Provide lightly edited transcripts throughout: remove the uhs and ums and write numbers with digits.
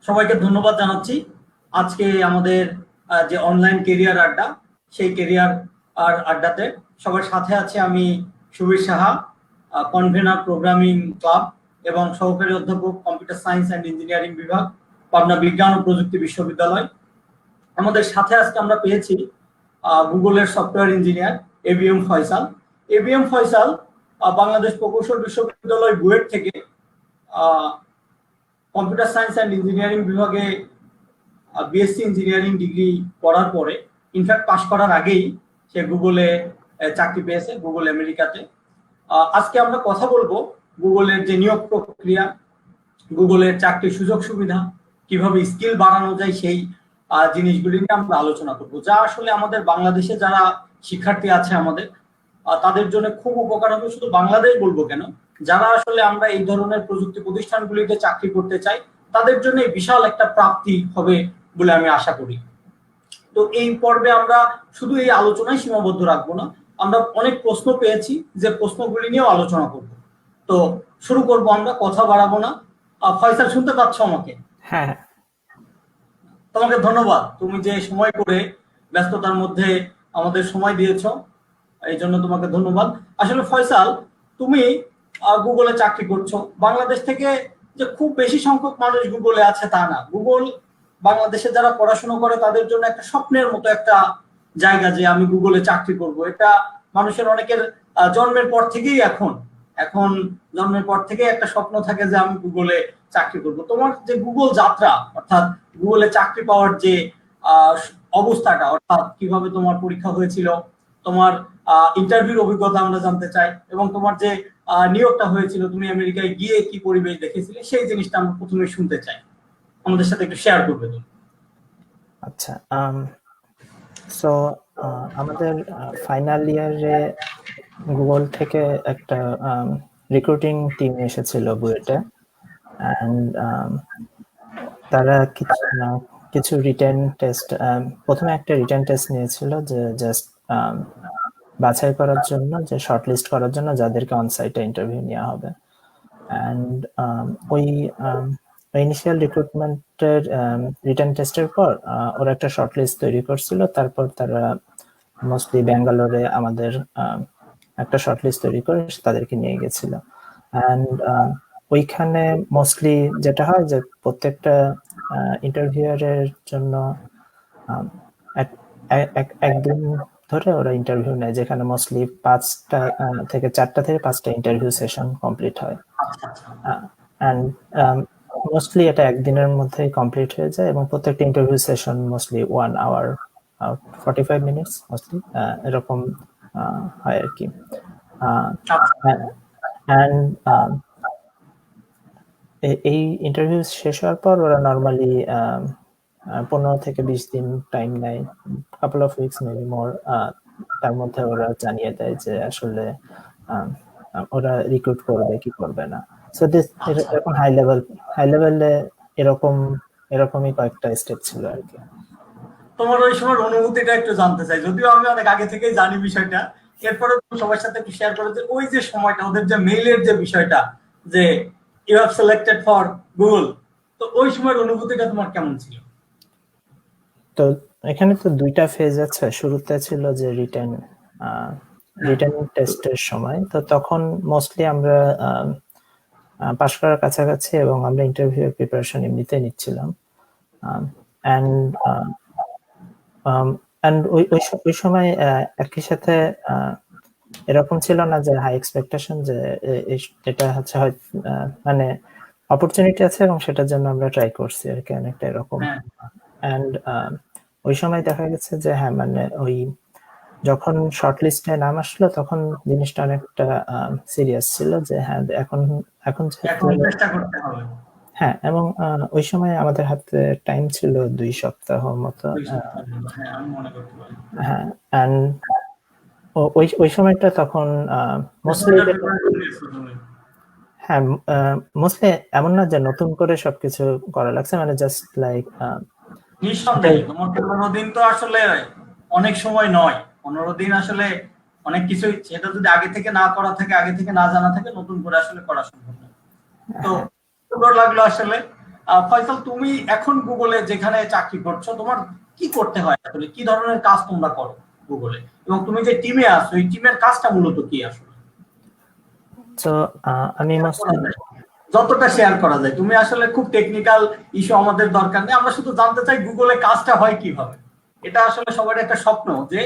সবাইকে ধন্যবাদ জানাচ্ছি। আজকে আমাদের যে অনলাইন কেরিয়ার আড্ডা, সেই কেরিয়ার আড্ডাতে সবার সাথে আছে আমি Subir Saha, convener programming club এবং সহকারী অধ্যাপক কম্পিউটার সায়েন্স অ্যান্ড ইঞ্জিনিয়ারিং বিভাগ, পাবনা বিজ্ঞান ও প্রযুক্তি বিশ্ববিদ্যালয়। আমাদের সাথে আজকে আমরা পেয়েছি গুগলের software engineer ABM Faisal. ABM Faisal Bangladesh প্রকৌশল বিশ্ববিদ্যালয় বুয়েট থেকে কম্পিউটার সায়েন্স অ্যান্ড ইঞ্জিনিয়ারিং বিভাগে বিএসসি ইঞ্জিনিয়ারিং ডিগ্রি করার পরে, ইনফ্যাক্ট পাশ করার আগেই সে গুগলে চাকরি পেয়েছে, গুগল আমেরিকাতে। আজকে আমরা কথা বলবো গুগলের যে নিয়োগ প্রক্রিয়া, গুগলের চাকরির সুযোগ সুবিধা, কিভাবে স্কিল বাড়ানো যায়, সেই জিনিসগুলি নিয়ে আমরা আলোচনা করব, যা আসলে আমাদের বাংলাদেশে যারা শিক্ষার্থী আছে আমাদের তাদের জন্য খুব উপকার হবে। শুধু বাংলাদেশ বলবো কেন, যারা আসলে আমরা এই ধরনের প্রযুক্তি প্রতিষ্ঠানগুলিতে চাকরি করতে চাই তাদের জন্য বিশাল একটা প্রাপ্তি হবে বলে আমি আশা করি। তো এই পর্বে আমরা শুধু এই আলোচনায় সীমাবদ্ধ রাখবো না, আমরা অনেক প্রশ্ন পেয়েছি, যে প্রশ্নগুলি নিয়েও আলোচনা করব। তো শুরু করব, আমরা কথা বাড়াবো না। ফয়সাল, শুনতে পাচ্ছ আমাকে? হ্যাঁ, তোমাকে ধন্যবাদ, তুমি যে সময় করে ব্যস্ততার মধ্যে আমাদের সময় দিয়েছো, এই জন্য তোমাকে ধন্যবাদ। আসলে ফয়সাল, তুমি গুগলে চাকরি করছো। বাংলাদেশ থেকে যে খুব বেশি সংখ্যক মানুষ গুগলে আছে তা না। গুগল বাংলাদেশে যারা পড়াশোনা করে তাদের জন্য একটা স্বপ্নের মতো একটা জায়গা, যে আমি গুগলে চাকরি করব। এটা মানুষের অনেকের জন্মের পর থেকেই এখন জন্মের পর থেকে একটা স্বপ্ন থাকে যে আমি গুগলে চাকরি করব। তোমার যে গুগল যাত্রা, অর্থাৎ গুগলে চাকরি পাওয়ার যে অবস্থাটা, অর্থাৎ কিভাবে তোমার পরীক্ষা হয়েছিল, তোমার ইন্টারভিউর অভিজ্ঞতা আমরা জানতে চাই, এবং তোমার যে নিয়োগটা হয়েছিল, তুমি আমেরিকায় গিয়ে কি পরিবেশ দেখেছিলে, সেই জিনিসটা আমরা প্রথমে শুনতে চাই। আমাদের সাথে একটু শেয়ার করবে তুমি? আচ্ছা। সো আমাদের ফাইনাল ইয়ারে গুগল থেকে একটা রিক্রুটিং টিম এসেছিল বুয়েটে, অ্যান্ড তারা কিছু রিটেন টেস্ট, প্রথমে একটা রিটেন টেস্ট নিয়েছিল, যে জাস্ট বাছাই করার জন্য, যে শর্টলিস্ট করার জন্য যাদেরকে অনসাইটে ইন্টারভিউ নেওয়া হবে। অ্যান্ড ওই ইনিশিয়াল রিক্রুটমেন্টের রিটেন টেস্টের পর ওরা একটা শর্টলিস্ট তৈরি করছিল। তারপর তারা মোস্টলি ব্যাঙ্গালোরে আমাদের একটা শর্টলিস্ট তৈরি করে তাদেরকে নিয়ে গেছিল। অ্যান্ড ওইখানে মোস্টলি যেটা হয়, যে প্রত্যেকটা ইন্টারভিউয়ারের জন্য একদিন ধরে ওরা ইন্টারভিউ নেয়, যেখানে মোস্টলি 4টা থেকে 5টা ইন্টারভিউ সেশন কমপ্লিট হয়। অ্যান্ড মোস্টলি এটা একদিনের মধ্যেই কমপ্লিট হয়ে যায়, এবং প্রত্যেকটা interview session mostly 1 hour 45 minutes mostly এরকম হয় আর কি। এই ইন্টারভিউ শেষ হওয়ার পর ওরা নর্মালি 15 থেকে 20 দিন টাইম নেয়, কাপল অফ উইকস মেবি মোর। তার মধ্যে ওরা জানিয়ে দেয় যে আসলে ওরা রিক্রুট করবে কি করবে না। সো দিস এরকম হাই লেভেলে এরকমই কয়েকটা স্টেপ ছিল আর কি। তোমার ওই সময় অনুভূতিটা একটু জানতে চাই, যদিও আমি অনেক আগে থেকেই জানি বিষয়টা, এরপরে সবার সাথে একটু শেয়ার করে যে ওই যে সময়টা, ওদের যে মেইলের যে বিষয়টা, যে you have selected for Google, তো ওই সময়ের অনুভূতিটা তোমার কেমন ছিল? তো এখানে তো দুইটা ফেজ আছে। শুরুতে ছিল যে রিটেন টেস্টের সময়, তো তখন মোস্টলি আমরা পাশ করার কাছাকাছি, এবং আমরা ইন্টারভিউ প্রিপারেশন এমনিতে নিচ্ছিলাম। ওই সময় একই সাথে এরকম ছিল না যে হাই এক্সপেকটেশন, যে এটা হচ্ছে মানে অপরচুনিটি আছে এবং সেটার জন্য আমরা ট্রাই করছি আর কি, অনেকটা এরকম। অ্যান্ড ওই সময় দেখা গেছে যে হ্যাঁ, মানে ওই যখন শর্টলিস্টে নাম আসলো তখন জিনিসটা অনেকটা সিরিয়াস ছিল, যে হ্যাঁ এখন চেষ্টা করতে হবে। হ্যাঁ, এবং ওই সময় আমাদের হাতে টাইম ছিল 2 সপ্তাহ মতো। হ্যাঁ, অ্যান্ড ওই সময়টা তখন মোস্টলি এমন না যে নতুন করে সবকিছু করা লাগছে, মানে জাস্ট লাইক নিঃসন্দেহে তোমার 15 দিন তো আসলে অনেক সময় নয়। 15 দিন আসলে অনেক কিছুই, সেটা যদি আগে থেকে না করা থাকে, আগে থেকে না জানা থাকে, নতুন করে আসলে করা সম্ভব না। তো সুন্দর লাগলো আসলে। ফয়সাল, তুমি এখন গুগলে যেখানে চাকরি করছো, তোমার কি করতে হয় আসলে, কি ধরনের কাজ তোমরা করো গুগলে, এবং তুমি যে টিমে আছো এই টিমের কাজটা মূলত কি আসলে? তো আমি শেয়ার করা মোস্টলি যায়? যতটা শেয়ার করা যায়। তুমি আসলে খুব টেকনিক্যাল ইস্যু আমাদের দরকার নেই, আমরা শুধু জানতে চাই গুগলে কাজটা হয় কিভাবে। এটা আসলে সবার একটা স্বপ্ন যে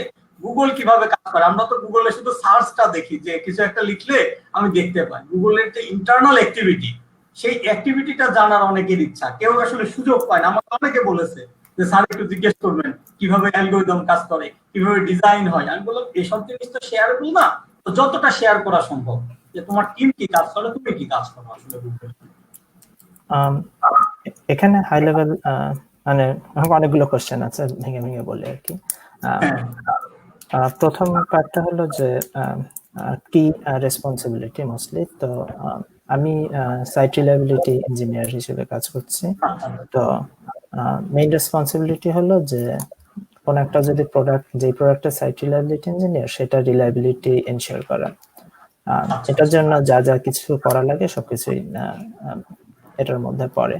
গুগল কিভাবে কাজ করে। আমরা তো গুগলে শুধু সার্চটা দেখি, যে কিছু একটা লিখলে আমি দেখতে পাই। গুগলের যে ইন্টারনাল অ্যাক্টিভিটি, সেই অ্যাক্টিভিটিটা জানার অনেকের ইচ্ছা, কেউ আসলে সুযোগ পায় না। আমাকে অনেকে বলেছে যে স্যার একটু জিজ্ঞেস করবেন কিভাবে অ্যালগরিদম কাজ করে, কিভাবে ডিজাইন হয়। আমি বললাম এসব জিনিস তো শেয়ারেবল না, তো যতটা শেয়ার করা সম্ভব, যে তোমার টিম কি কাজ করে, তুমি কি কাজ করো আসলে গুগল। এখানে হাই লেভেল মানে আমাকে অনেকগুলো কোশ্চেন আছে, ভেঙে ভেঙে বলে আর কি। প্রথম পার্টটা হলো যে কি রেসপন্সিবিলিটি মোস্টলি। তো আমি সাইট রিলায়েবিলিটি ইঞ্জিনিয়ার হিসেবে কাজ করছি। তো মেইন রেসপন্সিবিলিটি হলো যে কোন একটা যদি প্রোডাক্ট, যে প্রোডাক্টের সাইট রিলায়েবিলিটি ইঞ্জিনিয়ার, সেটা রিলায়েবিলিটি এনশিওর করা। এটার জন্য যা যা কিছু করা লাগে সবকিছুই এটার মধ্যে পড়ে।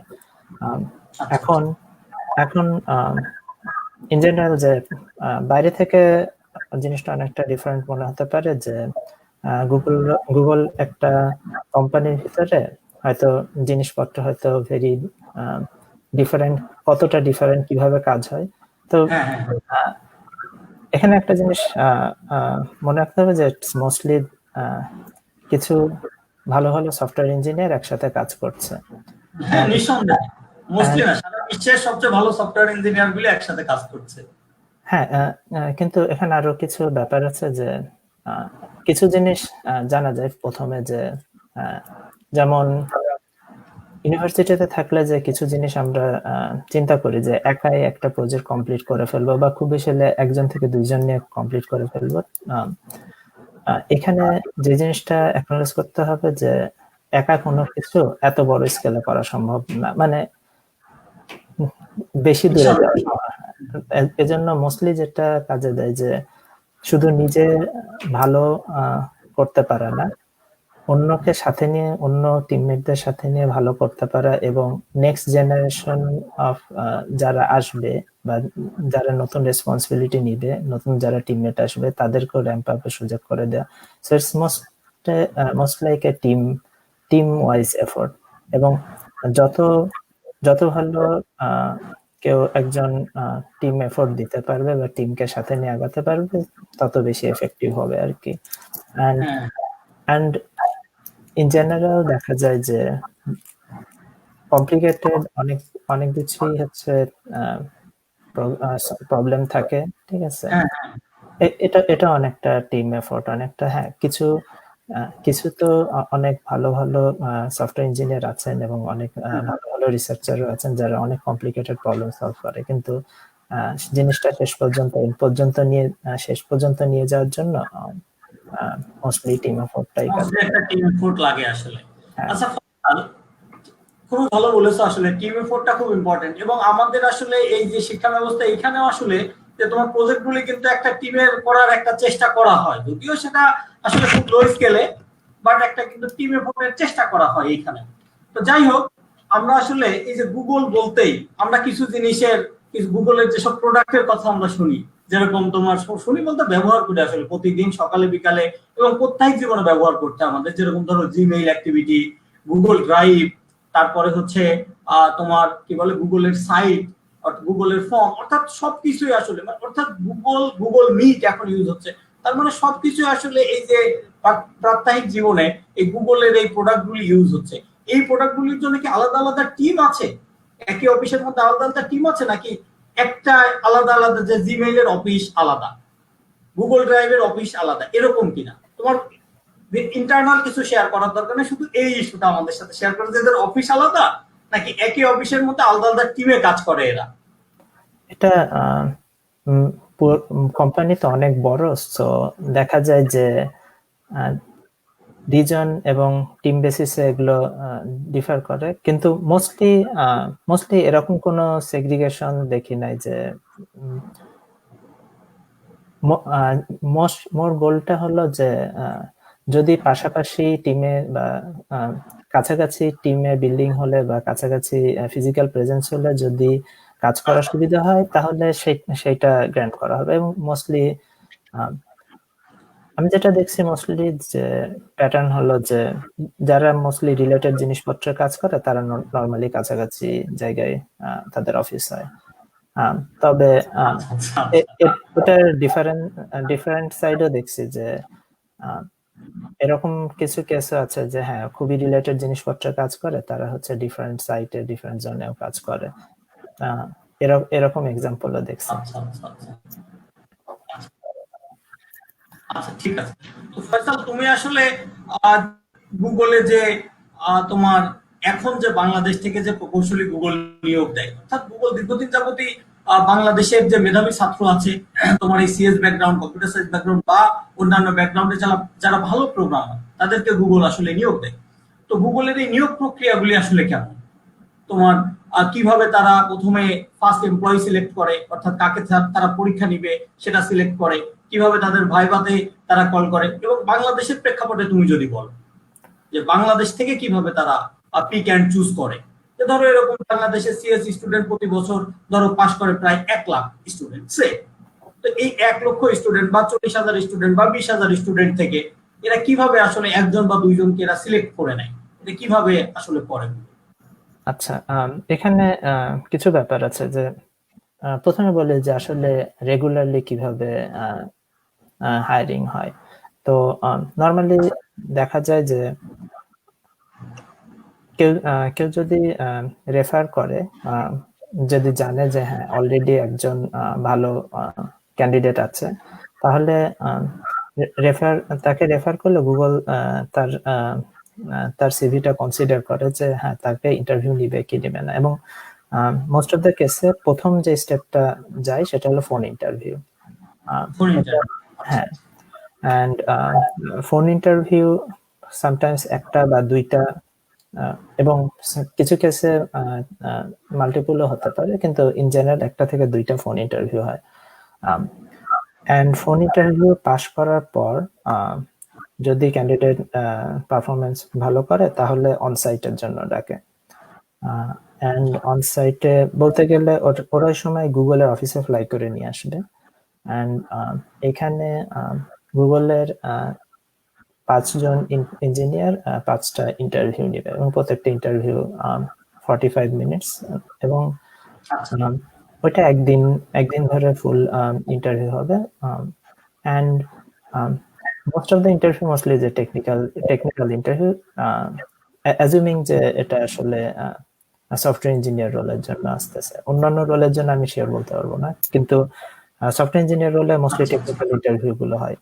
এখন এখন ইন জেনারেল যে বাইরে থেকে জিনিসটা অনেকটা ডিফারেন্ট মনে হতে পারে, যে গুগল একটা কোম্পানির ভিতরে হয়তো জিনিসপত্র হয়তো ভেরি ডিফারেন্ট, কতটা ডিফারেন্ট, কিভাবে কাজ হয়। তো এখানে একটা জিনিস মনে রাখতে হবে যে মোস্টলি কিছু ভালো ভালো সফটওয়্যার ইঞ্জিনিয়ার একসাথে কাজ করছে। হ্যাঁ, নিঃসন্দেহে। মোস্টলি না, সারা বিশ্বের সবচেয়ে ভালো সফটওয়্যার ইঞ্জিনিয়ার গুলো একসাথে কাজ করছে। হ্যাঁ, কিন্তু এখানে আরো কিছু ব্যাপার আছে, যে কিছু জিনিস জানা যায় প্রথমে, যে যেমন ইউনিভার্সিটিতে থাকলে যে কিছু জিনিস আমরা চিন্তা করি যে একাই একটা প্রজেক্ট কমপ্লিট করে ফেলবো, বা খুব বেশি হলে একজন থেকে দুইজন নিয়ে কমপ্লিট করে ফেলবো। এখানে যে জিনিসটা অ্যাকনোলেজ করতে হবে, যে একা কোনো কিছু এত বড় স্কেলে করা সম্ভব না, মানে বেশি দূরে যাওয়া সম্ভব না। এজন্য মোস্টলি যেটা কাজে দেয়, যে শুধু নিজে ভালো করতে পারে না, অন্যকে সাথে নিয়ে, অন্য টিমমেটদের সাথে নিয়ে ভালো করতে পারা, এবং নেক্সট জেনারেশন অফ যারা আসবে বা যারা নতুন রেসপন্সিবিলিটি নিবে, নতুন যারা টিমমেট আসবে, তাদেরকেও র্যাম্প আপের সুযোগ করে দেওয়া। So it's most like a team wise effort. এবং যত যত ভালো কেউ একজন টিম এফোর্ট দিতে পারবে বা টিমকে সাথে নিয়ে আগাতে পারবে, তত বেশি এফেক্টিভ হবে আর কি। অ্যান্ড ইন জেনারেল দেখা যায় যে কমপ্লিকেটেড অনেক অনেক কিছুই হচ্ছে প্রবলেম থাকে, ঠিক আছে। এটা অনেকটা টিম এফোর্ট, অনেকটা। হ্যাঁ, কিছু কিছু তো অনেক ভালো ভালো সফটওয়্যার ইঞ্জিনিয়ার আছেন, এবং অনেক ভালো ভালো রিসার্চারও আছেন যারা অনেক কমপ্লিকেটেড প্রবলেম সলভ করে, কিন্তু জিনিসটা শেষ পর্যন্ত নিয়ে যাওয়ার জন্য মোস্টলি টিম এফোর্টটাই কাজে। একটা টিম এফোর্ট লাগে আসলে। আচ্ছা ফয়সাল, খুব ভালো বলেছো, আসলে টিম এফোর্টটা খুব ইম্পর্টেন্ট। এবং আমাদের আসলে এই যে শিক্ষা ব্যবস্থা, এখানেও আসলে যে তোমার প্রজেক্টগুলি কিন্তু একটা টিমের করার একটা চেষ্টা করা হয়, যদিও সেটা আসলে খুব লো স্কেলে, বাট একটা কিন্তু টিম এফোর্টের চেষ্টা করা হয় এইখানে। তো যাই হোক, আমরা আসলে এই যে গুগল বলতেই আমরা কিছু জিনিসের, গুগলের যেসব প্রোডাক্টের কথা আমরা শুনি, যেরকম তোমার শুনি বলতে ব্যবহার করি আসলে প্রতিদিন সকালে বিকালে, এবং প্রত্যেক জীবনে ব্যবহার করতে আমাদের, যেরকম ধরো জিমেইল অ্যাক্টিভিটি, গুগল ড্রাইভ, তারপরে হচ্ছে তোমার কি বলে গুগলের সাইট, গুগলের ফর্ম, অর্থাৎ সবকিছুই আসলে, অর্থাৎ গুগল মিট এখন ইউজ হচ্ছে। তার মানে সবকিছু আসলে এই যে প্রাত্যহিক জীবনে এই গুগলের এই প্রোডাক্টগুলি ইউজ হচ্ছে। এই প্রোডাক্টগুলির জন্য কি আলাদা আলাদা টিম আছে? একই অফিসের মধ্যে আলাদা আলাদা টিম আছে, নাকি একটা আলাদা আলাদা, যে জিমেইলের অফিস আলাদা, গুগল ড্রাইভের অফিস আলাদা, এরকম কিনা? তোমার ইন্টারনাল কিছু শেয়ার করার দরকার নেই, শুধু এই ইস্যুটা আমাদের সাথে শেয়ার করে, যে এদের অফিস আলাদা নাকি একই অফিসের মধ্যে আলাদা আলাদা টিমে কাজ করে এরা। এটা কোম্পানি তো অনেক বড়, সো দেখা যায় যে রিজন এবং টিম বেসিসে এগুলো ডিফার করে, কিন্তু মোস্টলি এরকম কোনো সেগ্রিগেশন দেখি নাই। যে মোর গোলটা হলো যে যদি পাশাপাশি টিমে বা কাছাকাছি টিমে বিল্ডিং হলে বা কাছাকাছি ফিজিক্যাল প্রেজেন্স হলে যদি কাজ করার সুবিধা হয় তাহলে সেইটা গ্র্যান্ট করা হবে। এবং মোস্টলি আমি যেটা দেখছি মোস্টলি যে প্যাটার্ন হলো যে যারা মোস্টলি রিলেটেড জিনিসপত্রের কাজ করে তারা নর্মালি কাছাকাছি জায়গায় তাদের অফিস হয়। তবে আচ্ছা আচ্ছা এটার ডিফারেন্ট সাইডও দেখছি যে এরকম কিছু কেসও আছে যে হ্যাঁ খুবই রিলেটেড জিনিসপত্রের কাজ করে, তারা হচ্ছে ডিফারেন্ট সাইটে ডিফারেন্ট জোনেও কাজ করে। এরকম এক্সাম্পলও দেখছি। আচ্ছা আচ্ছা আচ্ছা আচ্ছা ঠিক আছে। তো ফয়সাল, তুমি আসলে গুগলে যে তোমার এখন যে বাংলাদেশ থেকে যে প্রকৌশলী গুগল নিয়োগ দেয়, অর্থাৎ গুগল দীর্ঘদিন যাবতই বাংলাদেশের যে মেধাবী ছাত্র আছে, তোমার এই CS background, computer science background বা অন্যান্য ব্যাকগ্রাউন্ডে যারা যারা ভালো প্রোগ্রামার তাদেরকে গুগল আসলে নিয়োগ দেয়। তো গুগলের এই নিয়োগ প্রক্রিয়াগুলি আসলে কেমন? তোমার কিভাবে তারা প্রথমে ফার্স্ট এমপ্লয়ি সিলেক্ট করে, অর্থাৎ কাকে তারা পরীক্ষা নিবে সেটা সিলেক্ট করে, কিভাবে তাদের ভাইভাতে তারা কল করে, এবং বাংলাদেশের প্রেক্ষাপটে তুমি যদি বলো যে বাংলাদেশ থেকে কিভাবে তারা পিক অ্যান্ড চুজ করে। যে ধরো এরকম বাংলাদেশের সিএস স্টুডেন্ট প্রতি বছর ধরো পাস করে প্রায় 1 লাখ স্টুডেন্ট সে, তো এই 1 লক্ষ স্টুডেন্ট বা 40,000 স্টুডেন্ট বা 20,000 স্টুডেন্ট থেকে এরা কিভাবে আসলে একজন বা দুইজনকে এরা সিলেক্ট করে নেয়, এটা কিভাবে আসলে করে? আচ্ছা, এখানে কিছু ব্যাপার আছে যে প্রথমে বলি যে আসলে রেগুলারলি কিভাবে হায়ারিং হয়। তো নর্মালি দেখা যায় যে কেউ যদি রেফার করে, যদি জানে যে হ্যাঁ অলরেডি একজন ভালো ক্যান্ডিডেট আছে, তাহলে তাকে রেফার করলে গুগল তার সিভিটা কনসিডার করে যে হ্যাঁ তাকে ইন্টারভিউ নিবে কি নিবে না। এবং মোস্ট অফ দ্য কেসে প্রথম যে স্টেপটা যায় সেটা হলো ফোন ইন্টারভিউ। হ্যাঁ, অ্যান্ড ফোন ইন্টারভিউ সামটাইমস একটা বা দুইটা, এবং কিছু কেসে মাল্টিপলও হতে পারে, কিন্তু ইন জেনারেল একটা থেকে দুইটা ফোন ইন্টারভিউ হয়। অ্যান্ড ফোন ইন্টারভিউ পাস করার পর যদি ক্যান্ডিডেট পারফরমেন্স ভালো করে তাহলে অনসাইটের জন্য ডাকে। অ্যান্ড অনসাইটে বলতে গেলে ওরা ওই সময় গুগলের অফিসে ফ্লাই করে নিয়ে আসবে। অ্যান্ড এখানে গুগলের 5 জন ইঞ্জিনিয়ার 5টা ইন্টারভিউ নেবে এবং প্রত্যেকটা ইন্টারভিউ 45 মিনিটস, এবং ওইটা একদিন ধরে ফুল ইন্টারভিউ হবে। And most of the interview mostly যে টেকনিক্যাল ইন্টারভিউ, অ্যাজুমিং যে এটা আসলে সফটওয়্যার ইঞ্জিনিয়ার রোলের জন্য আসতেছে। অন্যান্য রোলের জন্য আমি শিওর বলতে পারবো না, কিন্তু সফটওয়্যার ইঞ্জিনিয়ার রোলে মোস্টলি টেকনিক্যাল ইন্টারভিউ গুলো হয়।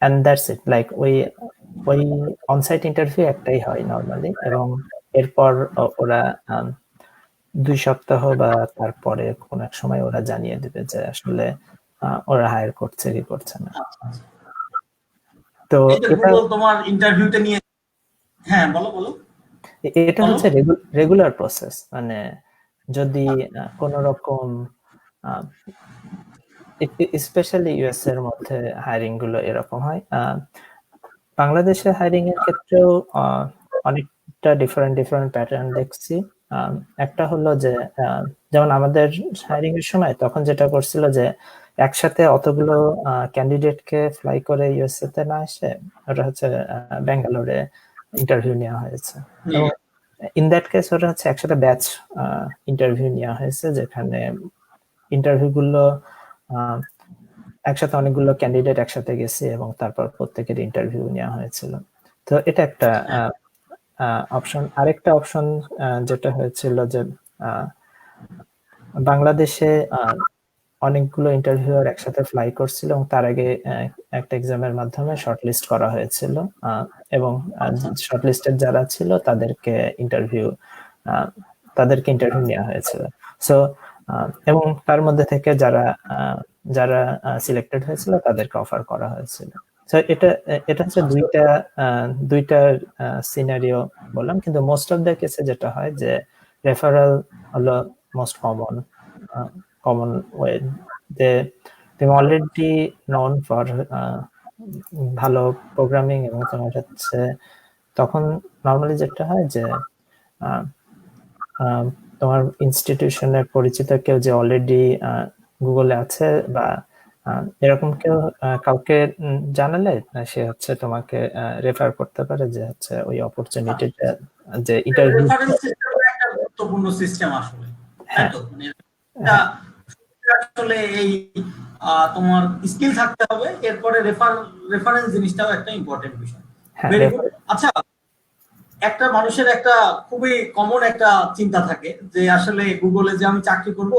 অ্যান্ড দ্যাটস ইট, লাইক ওই অনসাইট ইন্টারভিউ একটাই হয় নর্মালি, এবং এরপর ওরা 2 সপ্তাহ বা তারপরে কোন এক সময় ওরা জানিয়ে দেবে যে আসলে ওরা হায়ার করছে কি করছে না। তো এটা তোমার ইন্টারভিউতে নিয়ে, হ্যাঁ বলো বলো। এটা হচ্ছে রেগুলার প্রসেস। মানে যদি কোন রকম স্পেশালি ইউএস এর মধ্যে হায়ারিং গুলো এরকম হয়। বাংলাদেশে হায়ারিং এর ক্ষেত্রেও অনেকটা ডিফারেন্ট প্যাটার্ন দেখছি। একটা হলো যে যেমন আমাদের হায়ারিং এর সময় তখন যেটা করছিল যে একসাথে অতগুলো ক্যান্ডিডেটকে ফ্লাই করে ইউএসএ তে না এসে ওটা হচ্ছে ব্যাঙ্গালোরে ইন্টারভিউ নেওয়া হয়েছে। এবং ইন দ্যাট কেস ওটা হচ্ছে একসাথে ব্যাচ ইন্টারভিউ নেওয়া হয়েছে, যেখানে ইন্টারভিউ গুলো একসাথে অনেকগুলো ক্যান্ডিডেট একসাথে গেছে এবং তারপর প্রত্যেকের ইন্টারভিউ নেওয়া হয়েছিল। তো এটা একটা অপশন। আরেকটা অপশন যেটা হয়েছিল যে বাংলাদেশে অনেকগুলো ইন্টারভিউয়ার একসাথে ফ্লাই করছিল এবং তার আগে একটা এক্সামের মাধ্যমে শর্টলিস্ট করা হয়েছিল, এবং শর্টলিস্টেড যারা ছিল তাদেরকে ইন্টারভিউ নেওয়া হয়েছিল। সো এবং তার মধ্যে থেকে যারা সিলেক্টেড হয়েছিল তাদেরকে অফার করা হয়েছিল। সো এটা হচ্ছে দুইটা সিনারিও বললাম, কিন্তু মোস্ট অফ দ্য কেসে যেটা হয় যে রেফারেল হলো মোস্ট কমন ওয়ে, যে তুমি অলরেডি নন ফর ভালো প্রোগ্রামিং এবং তোমার হচ্ছে তখন নর্মালি যেটা হয় যে আহ, আহ, তোমার ইনস্টিটিউশনের পরিচিত কেউ যে অলরেডি গুগলে আছে বা এরকম কেউ কাউকে জানালে সে হচ্ছে তোমাকে রেফার করতে পারে যে হচ্ছে ওই অপরচুনিটিটা যে ইন্টারভিউ। রেফারেন্স সিস্টেম একটা গুরুত্বপূর্ণ সিস্টেম আসলে, তাই হ্যাঁ তো? মানে এটা হ্যাঁ আসলে এই তোমার স্কিল থাকতে হবে, এরপরে রেফারেন্স জিনিসটাও একটা ইম্পর্টেন্ট বিষয়। হ্যাঁ ভেরি গুড। আচ্ছা, একটা মানুষের একটা খুবই কমন একটা চিন্তা থাকে যে আসলে গুগলে যে আমি চাকরি করব,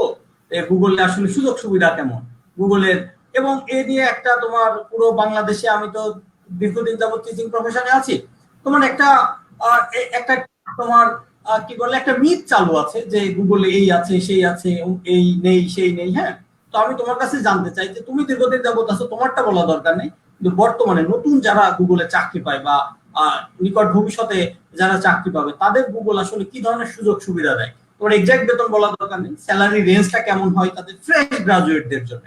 গুগলে আসলে সুযোগ সুবিধা কেমন গুগলের, এবং এ নিয়ে একটা তোমার পুরো বাংলাদেশে, আমি তো দীর্ঘদিন যাবত টিচিং প্রফেশনে আছি, তোমার একটা একটা তোমার কি বলে একটা মিথ চালু আছে যে গুগলে এই আছে সেই আছে, এই নেই সেই নেই। হ্যাঁ, তো আমি তোমার কাছে জানতে চাই যে তুমি দীর্ঘদিন যাবত আছো, তোমারটা বলা দরকার নেই, কিন্তু বর্তমানে নতুন যারা গুগলে চাকরি পায় বা নিকট ভবিষ্যতে যারা চাকরি পাবে, তাদের গুগল আসলে কি ধরনের সুযোগ সুবিধা দেয়? তোমার এক্সাক্ট বেতন বলা দরকার নেই, স্যালারি রেঞ্জটা কেমন হয় তাদের ফ্রেশ গ্রাজুয়েটদের জন্য,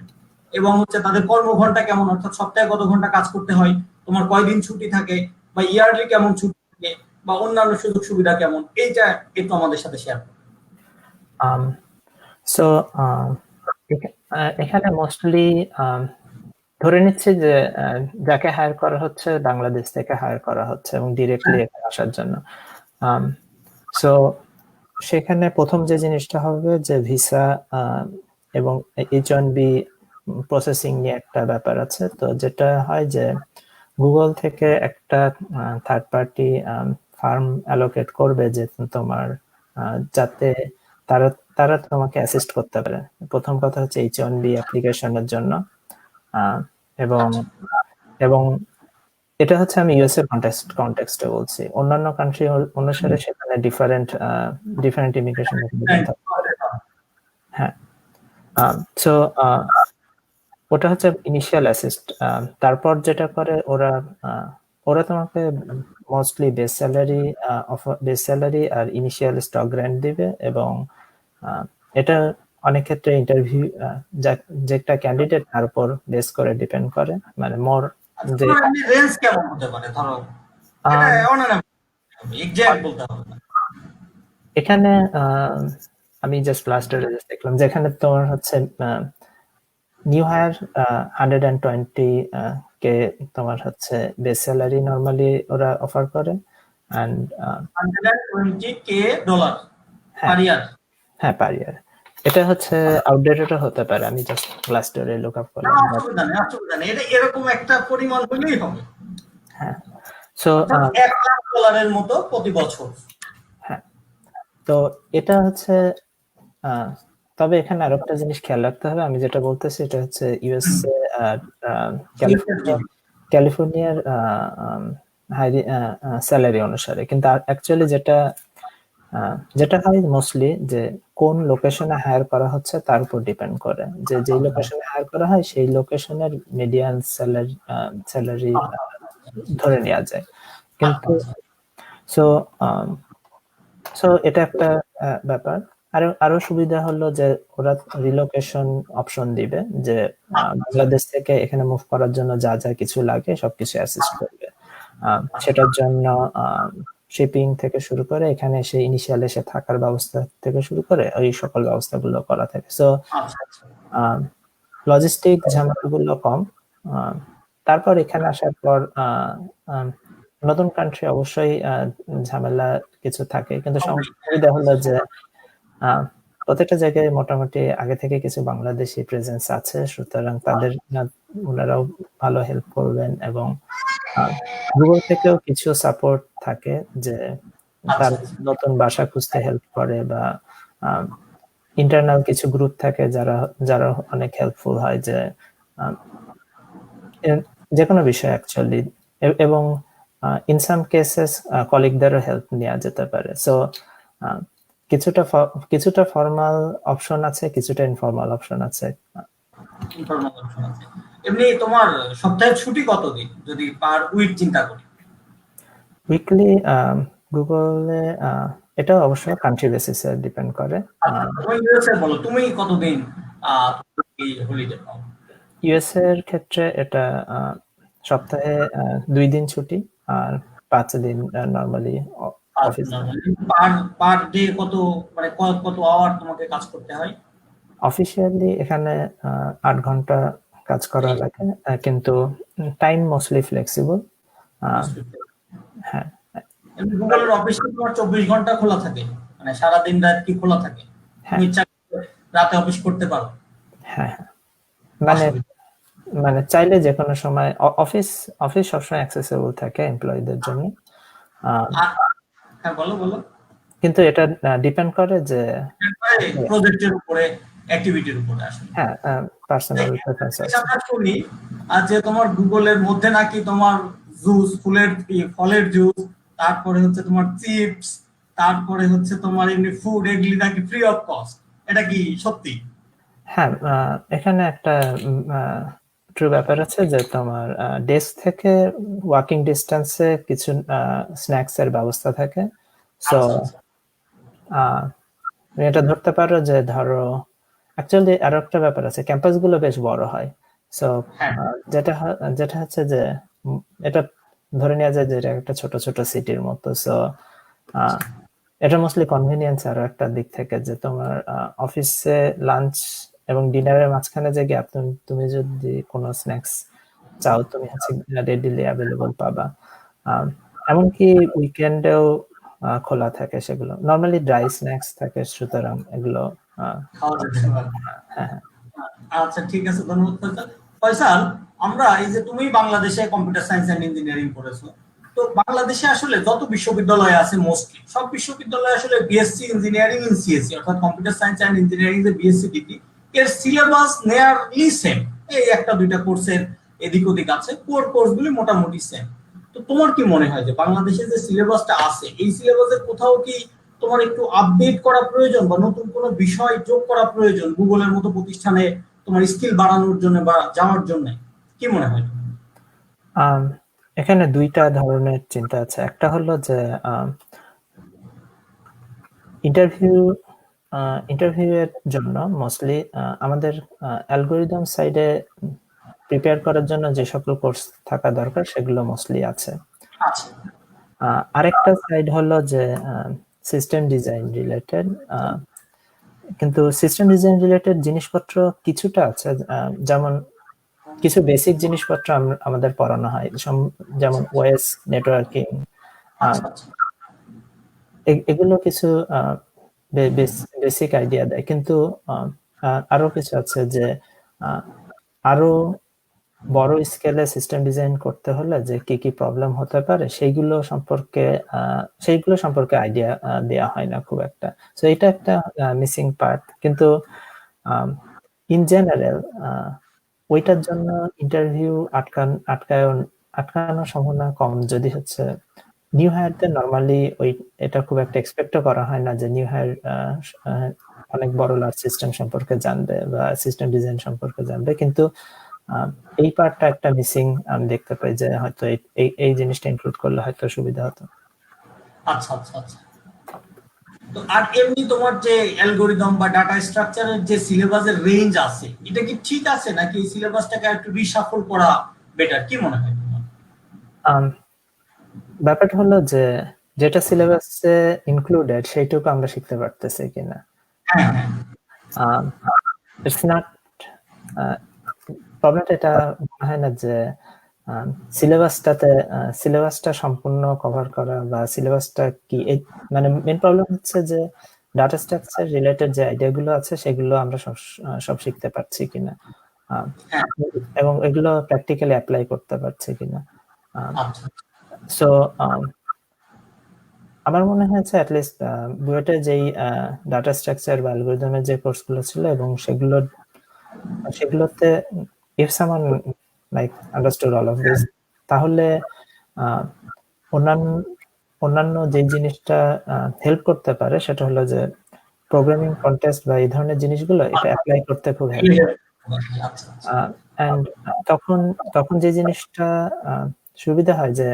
এবং হচ্ছে তাদের কর্মঘন্টা কেমন, অর্থাৎ সপ্তাহে কত ঘন্টা কাজ করতে হয়, তোমার কয়দিন ছুটি থাকে, বা ইয়ারলি কেমন ছুটি থাকে, বা অন্যান্য সুযোগ সুবিধা কেমন, এইটা একটু আমাদের সাথে শেয়ার করো। সো এখানে মোস্টলি ধরে নিচ্ছি যে যাকে হায়ার করা হচ্ছে বাংলাদেশ থেকে হায়ার করা হচ্ছে এবং ডিরেক্টলি এখানে আসার জন্য। সো সেখানে প্রথম যে জিনিসটা হবে যে ভিসা এবং H1B প্রসেসিং নিয়ে একটা ব্যাপার আছে। তো যেটা হয় যে গুগল থেকে একটা থার্ড পার্টি ফার্ম অ্যালোকেট করবে যে তোমার যাতে তারা তারা তোমাকে অ্যাসিস্ট করতে পারে। প্রথম কথা হচ্ছে H1B অ্যাপ্লিকেশনের জন্য, এবং এবং এটা হচ্ছে আমি ইউএস এর কনটেক্সটে বলছি। অন্যান্য কান্ট্রি অনুসারে সেখানে ডিফারেন্ট ইমিগ্রেশন থাকতে পারে। হ্যাঁ, সো ওটা হচ্ছে ইনিশিয়াল অ্যাসিস্ট। তারপর যেটা করে ওরা ওরা তোমাকে মোস্টলি বেস স্যালারি আর ইনিশিয়াল স্টক গ্র্যান্ট দিবে, এবং এটা অনেক ক্ষেত্রে ইন্টারভিউ যেটা ক্যান্ডিডেট তার উপর বেস করে ডিপেন্ড করে, মানে মোর যে রেঞ্জ কেমন হতে পারে ধরো, এটা এক্সাক্ট বলতে হবে না। এখানে আমি জাস্ট লাস্টের দেখলাম যেখানে তোমার হচ্ছে নিউ হায়ার 120 কে তোমার হচ্ছে বেস স্যালারি নরমালি ওরা অফার করে, এন্ড $120K হ্যাঁ পার ইয়ার। হ্যাঁ পার ইয়ার। এটা হচ্ছে আউটডেটেডও হতে পারে, আমি জাস্ট লাস্টের লুক আপ করলাম। অসুবিধা নেই, অসুবিধা নেই, এটা এরকম একটা পরিমাণ হলেই হবে। হ্যাঁ, সো $1 লাখ মতো প্রতি বছর। হ্যাঁ, তো এটা হচ্ছে তবে এখানে আরো একটা জিনিস খেয়াল রাখতে হবে। আমি যেটা বলতেছি এটা হচ্ছে ইউএসএ আর ক্যালিফোর্নিয়ার স্যালারি অনুসারে, কিন্তু অ্যাকচুয়ালি যেটা হয় মোস্টলি যে কোন লোকেশনে হায়ার করা হচ্ছে তার উপর ডিপেন্ড করে, যে যেই লোকেশনে হায়ার করা হয় সেই লোকেশনের মিডিয়ান স্যালারি ধরে নেওয়া যায়। কিন্তু সো সো এটা একটা ব্যাপার। আরো সুবিধা হলো যে ওরা রিলোকেশন অপশন দিবে, যে বাংলাদেশ থেকে এখানে মুভ করার জন্য যা যা কিছু লাগে সবকিছু অ্যাসিস্ট করবে। সেটার জন্য শিপিং থেকে শুরু করে এখানে এসে ইনিশিয়াল এসে থাকার ব্যবস্থা থেকে শুরু করে ওই সকল ব্যবস্থাগুলো করা থাকে। সো লজিস্টিক ঝামেলাগুলো কম। তারপর এখানে আসার পর নতুন কান্ট্রি অবশ্যই ঝামেলা কিছু থাকে, কিন্তু সুবিধা হলো যে প্রত্যেকটা জায়গায় মোটামুটি আগে থেকে কিছু বাংলাদেশি প্রেজেন্স আছে, সুতরাং ওনারাও ভালো হেল্প করবেন, এবং গুগল থেকেও কিছু সাপোর্ট থাকে যে তার নতুন বাসা খুঁজতে হেল্প করে, বা ইন্টারনাল কিছু গ্রুপ থাকে যারা অনেক হেল্পফুল হয় যে যে কোনো বিষয় অ্যাকচুয়ালি, এবং ইন সাম কেসেস কলিগদেরও হেল্প নেওয়া যেতে পারে। সো কিছুটা ফর্মাল অপশন আছে, কিছুটা ইনফর্মাল অপশন আছে। এমনি তোমার সপ্তাহে ছুটি কতদিন যদি পার উইক চিন্তা করি? উইকলি গুগলে এটা অবশ্য কান্ট্রি বেসিসে ডিপেন্ড করে। বলো তুমি কতদিন হলিডে পাও? ইউএস এর ক্ষেত্রে এটা সপ্তাহে 2 দিন ছুটি, আর 5 দিন নরমালি অফিস। পার ডে কত, মানে কত আওয়ার তোমাকে কাজ করতে হয়? অফিসিয়ালি এখানে 8 ঘন্টা কাজ করা লাগে, কিন্তু টাইম মোস্টলি ফ্লেক্সিবল। হ্যাঁ, গুগলের অফিস কি তোমার 24 ঘন্টা খোলা থাকে, মানে সারা দিন রাত কি খোলা থাকে? তুমি ইচ্ছা করলে রাতে অফিস করতে পারো? হ্যাঁ, মানে মানে চাইলে যে কোনো সময় অফিস সবসময় অ্যাক্সেসিবল থাকে এমপ্লয়ীদের জন্য। হ্যাঁ, বলো বলো। কিন্তু এটা ডিপেন্ড করে যে প্রজেক্টের উপরে, অ্যাক্টিভিটির উপরে আসলে। হ্যাঁ, পার্সোনাল প্রেফারেন্স আছে। আমরা শুনি যে তোমার গুগলের মধ্যে নাকি তোমার জুস, ফলের জুস, তারপরে হচ্ছে তোমার চিপস, তারপরে হচ্ছে তোমার এমনি ফুড, এগুলি নাকি ফ্রি অফ কস্ট। এটা কি সত্যি? হ্যাঁ, এখানে একটা ট্রু ব্যাপার আছে যে তোমার ডেস্ক থেকে ওয়াকিং ডিস্টেন্সে কিছু স্ন্যাক্স এর ব্যবস্থা থাকে। সো তুমি এটা ধরতে পারো যে ধরো অ্যাকচুয়ালি আরো একটা ব্যাপার আছে, ক্যাম্পাস গুলো বেশ বড় হয়। সো যেটা হচ্ছে যে এটা ধরে নেওয়া যায় যে এটা একটা ছোট ছোট সিটির মতো। সো এটা মোস্টলি কনভিনিয়েন্স আরো একটা দিক থেকে, যে তোমার অফিসে লাঞ্চ এবং ডিনারের মাঝখানে যে গ্যাপ, তুমি যদি কোনো স্ন্যাক্স চাও তুমি হচ্ছে রেডিলি অ্যাভেলেবল পাবা। এমনকি উইকেন্ডেও খোলা থাকে সেগুলো, নর্মালি ড্রাই স্ন্যাক্স থাকে, সুতরাং এগুলো খাওয়া যেতে পারে। হ্যাঁ। আচ্ছা, ঠিক আছে, ধন্যবাদ ফয়সাল। ফয়সাল, আমরা এই যে তুমি বাংলাদেশে কম্পিউটার সায়েন্স এন্ড ইঞ্জিনিয়ারিং পড়েছো, তো বাংলাদেশে আসলে যত বিশ্ববিদ্যালয় আছে মোস্টলি সব বিশ্ববিদ্যালয় আসলে বিএসসি ইঞ্জিনিয়ারিং ইন সিএসসি অর্থাৎ কম্পিউটার সায়েন্স এন্ড ইঞ্জিনিয়ারিং যে বিএসসি ডিগ্রি, এর সিলেবাস নেয়ারলি সেম। এই একটা দুইটা কোর্সের এদিক ওদিক আছে, কোর কোর্সগুলি মোটামুটি সেম। তো তোমার কি মনে হয় যে বাংলাদেশে যে সিলেবাসটা আছে, এই সিলেবাসের কোথাও কি তোমার একটু আপডেট করা প্রয়োজন বা নতুন কোনো বিষয় যোগ করা প্রয়োজন গুগলের মতো প্রতিষ্ঠানে তোমার স্কিল বাড়ানোর জন্য বা যাওয়ার জন্য? কি মনে হয়? এখানে দুইটা ধরনের চিন্তা আছে। একটা হলো যে ইন্টারভিউ এর জন্য মোস্টলি আমাদের অ্যালগোরিদম সাইডে প্রিপেয়ার করার জন্য যে সকল কোর্স থাকা দরকার সেগুলো মোস্টলি আছে। আরেকটা সাইড হলো যে সিস্টেম ডিজাইন রিলেটেড, কিন্তু সিস্টেম ডিজাইন রিলেটেড জিনিসপত্র কিছুটা আছে, যেমন কিছু বেসিক জিনিসপত্র আমাদের পড়ানো হয়, যেমন ওএস, নেটওয়ার্কিং, এগুলো কিছু বেসিক আইডিয়া দেয়। কিন্তু আরো কিছু আছে যে আরো বড় স্কেলে সিস্টেম ডিজাইন করতে হলে যে কি কি প্রবলেম হতে পারে সেইগুলো সম্পর্কে আইডিয়া দেওয়া হয় না খুব একটা। সো এটা একটা মিসিং পার্ট। কিন্তু ইন জেনারেল ওইটার জন্য ইন্টারভিউ আটকানোর সম্ভাবনা কম, যদি হচ্ছে নিউ হায়ারদের নরমালি এটা খুব একটা এক্সপেক্টও করা হয় না যে নিউ হায়ার অনেক বড় লার্জ সিস্টেম সম্পর্কে জানবে বা সিস্টেম ডিজাইন সম্পর্কে জানবে। কিন্তু এই পার্টটা একটা মিসিং আমি দেখতে পাই, যে হয়তো এই জিনিসটা ইনক্লুড করলে হয়তো সুবিধা হতো। আচ্ছা আচ্ছা আচ্ছা। তো আর এমনি তোমার যে অ্যালগরিদম বা ডাটা স্ট্রাকচারের যে সিলেবাসের রেঞ্জ আছে, এটা কি ঠিক আছে নাকি এই সিলেবাসটাকে একটু রিশাফল করা বেটার? কি মনে হয় তোমার? ব্যাপারটা হলো যে যেটা সিলেবাসে ইনক্লুডেড সেইটুকু আমরা শিখতে পারতেছি কিনা। ইটস নট প্রবলেমটা, এটা মনে হয় না যে সিলেবাসটা সম্পূর্ণ কভার করা বা সিলেবাসটা কি, মানে মেন প্রবলেম হচ্ছে যে ডাটা স্ট্রাকচার রিলেটেড যে আইডিয়াগুলো আছে সেগুলো আমরা সব শিখতে পারছি কিনা, এবং এগুলো প্র্যাকটিক্যালি অ্যাপ্লাই করতে পারছি কিনা। সো আমার মনে হয়েছে অ্যাটলিস্ট বুয়েটে যেই ডাটা স্ট্রাকচার বা অ্যালগরিদমের যে কোর্সগুলো ছিল এবং সেগুলোতে if someone like understood all of this, তাহলে অন্যান্য যে জিনিসটা হেল্প করতে পারে সেটা হলো যে প্রোগ্রামিং কন্টেস্ট বা এই ধরনের জিনিসগুলো এটা অ্যাপ্লাই করতে খুব হেল্প করে। এন্ড তখন যে জিনিসটা সুবিধা হয় যে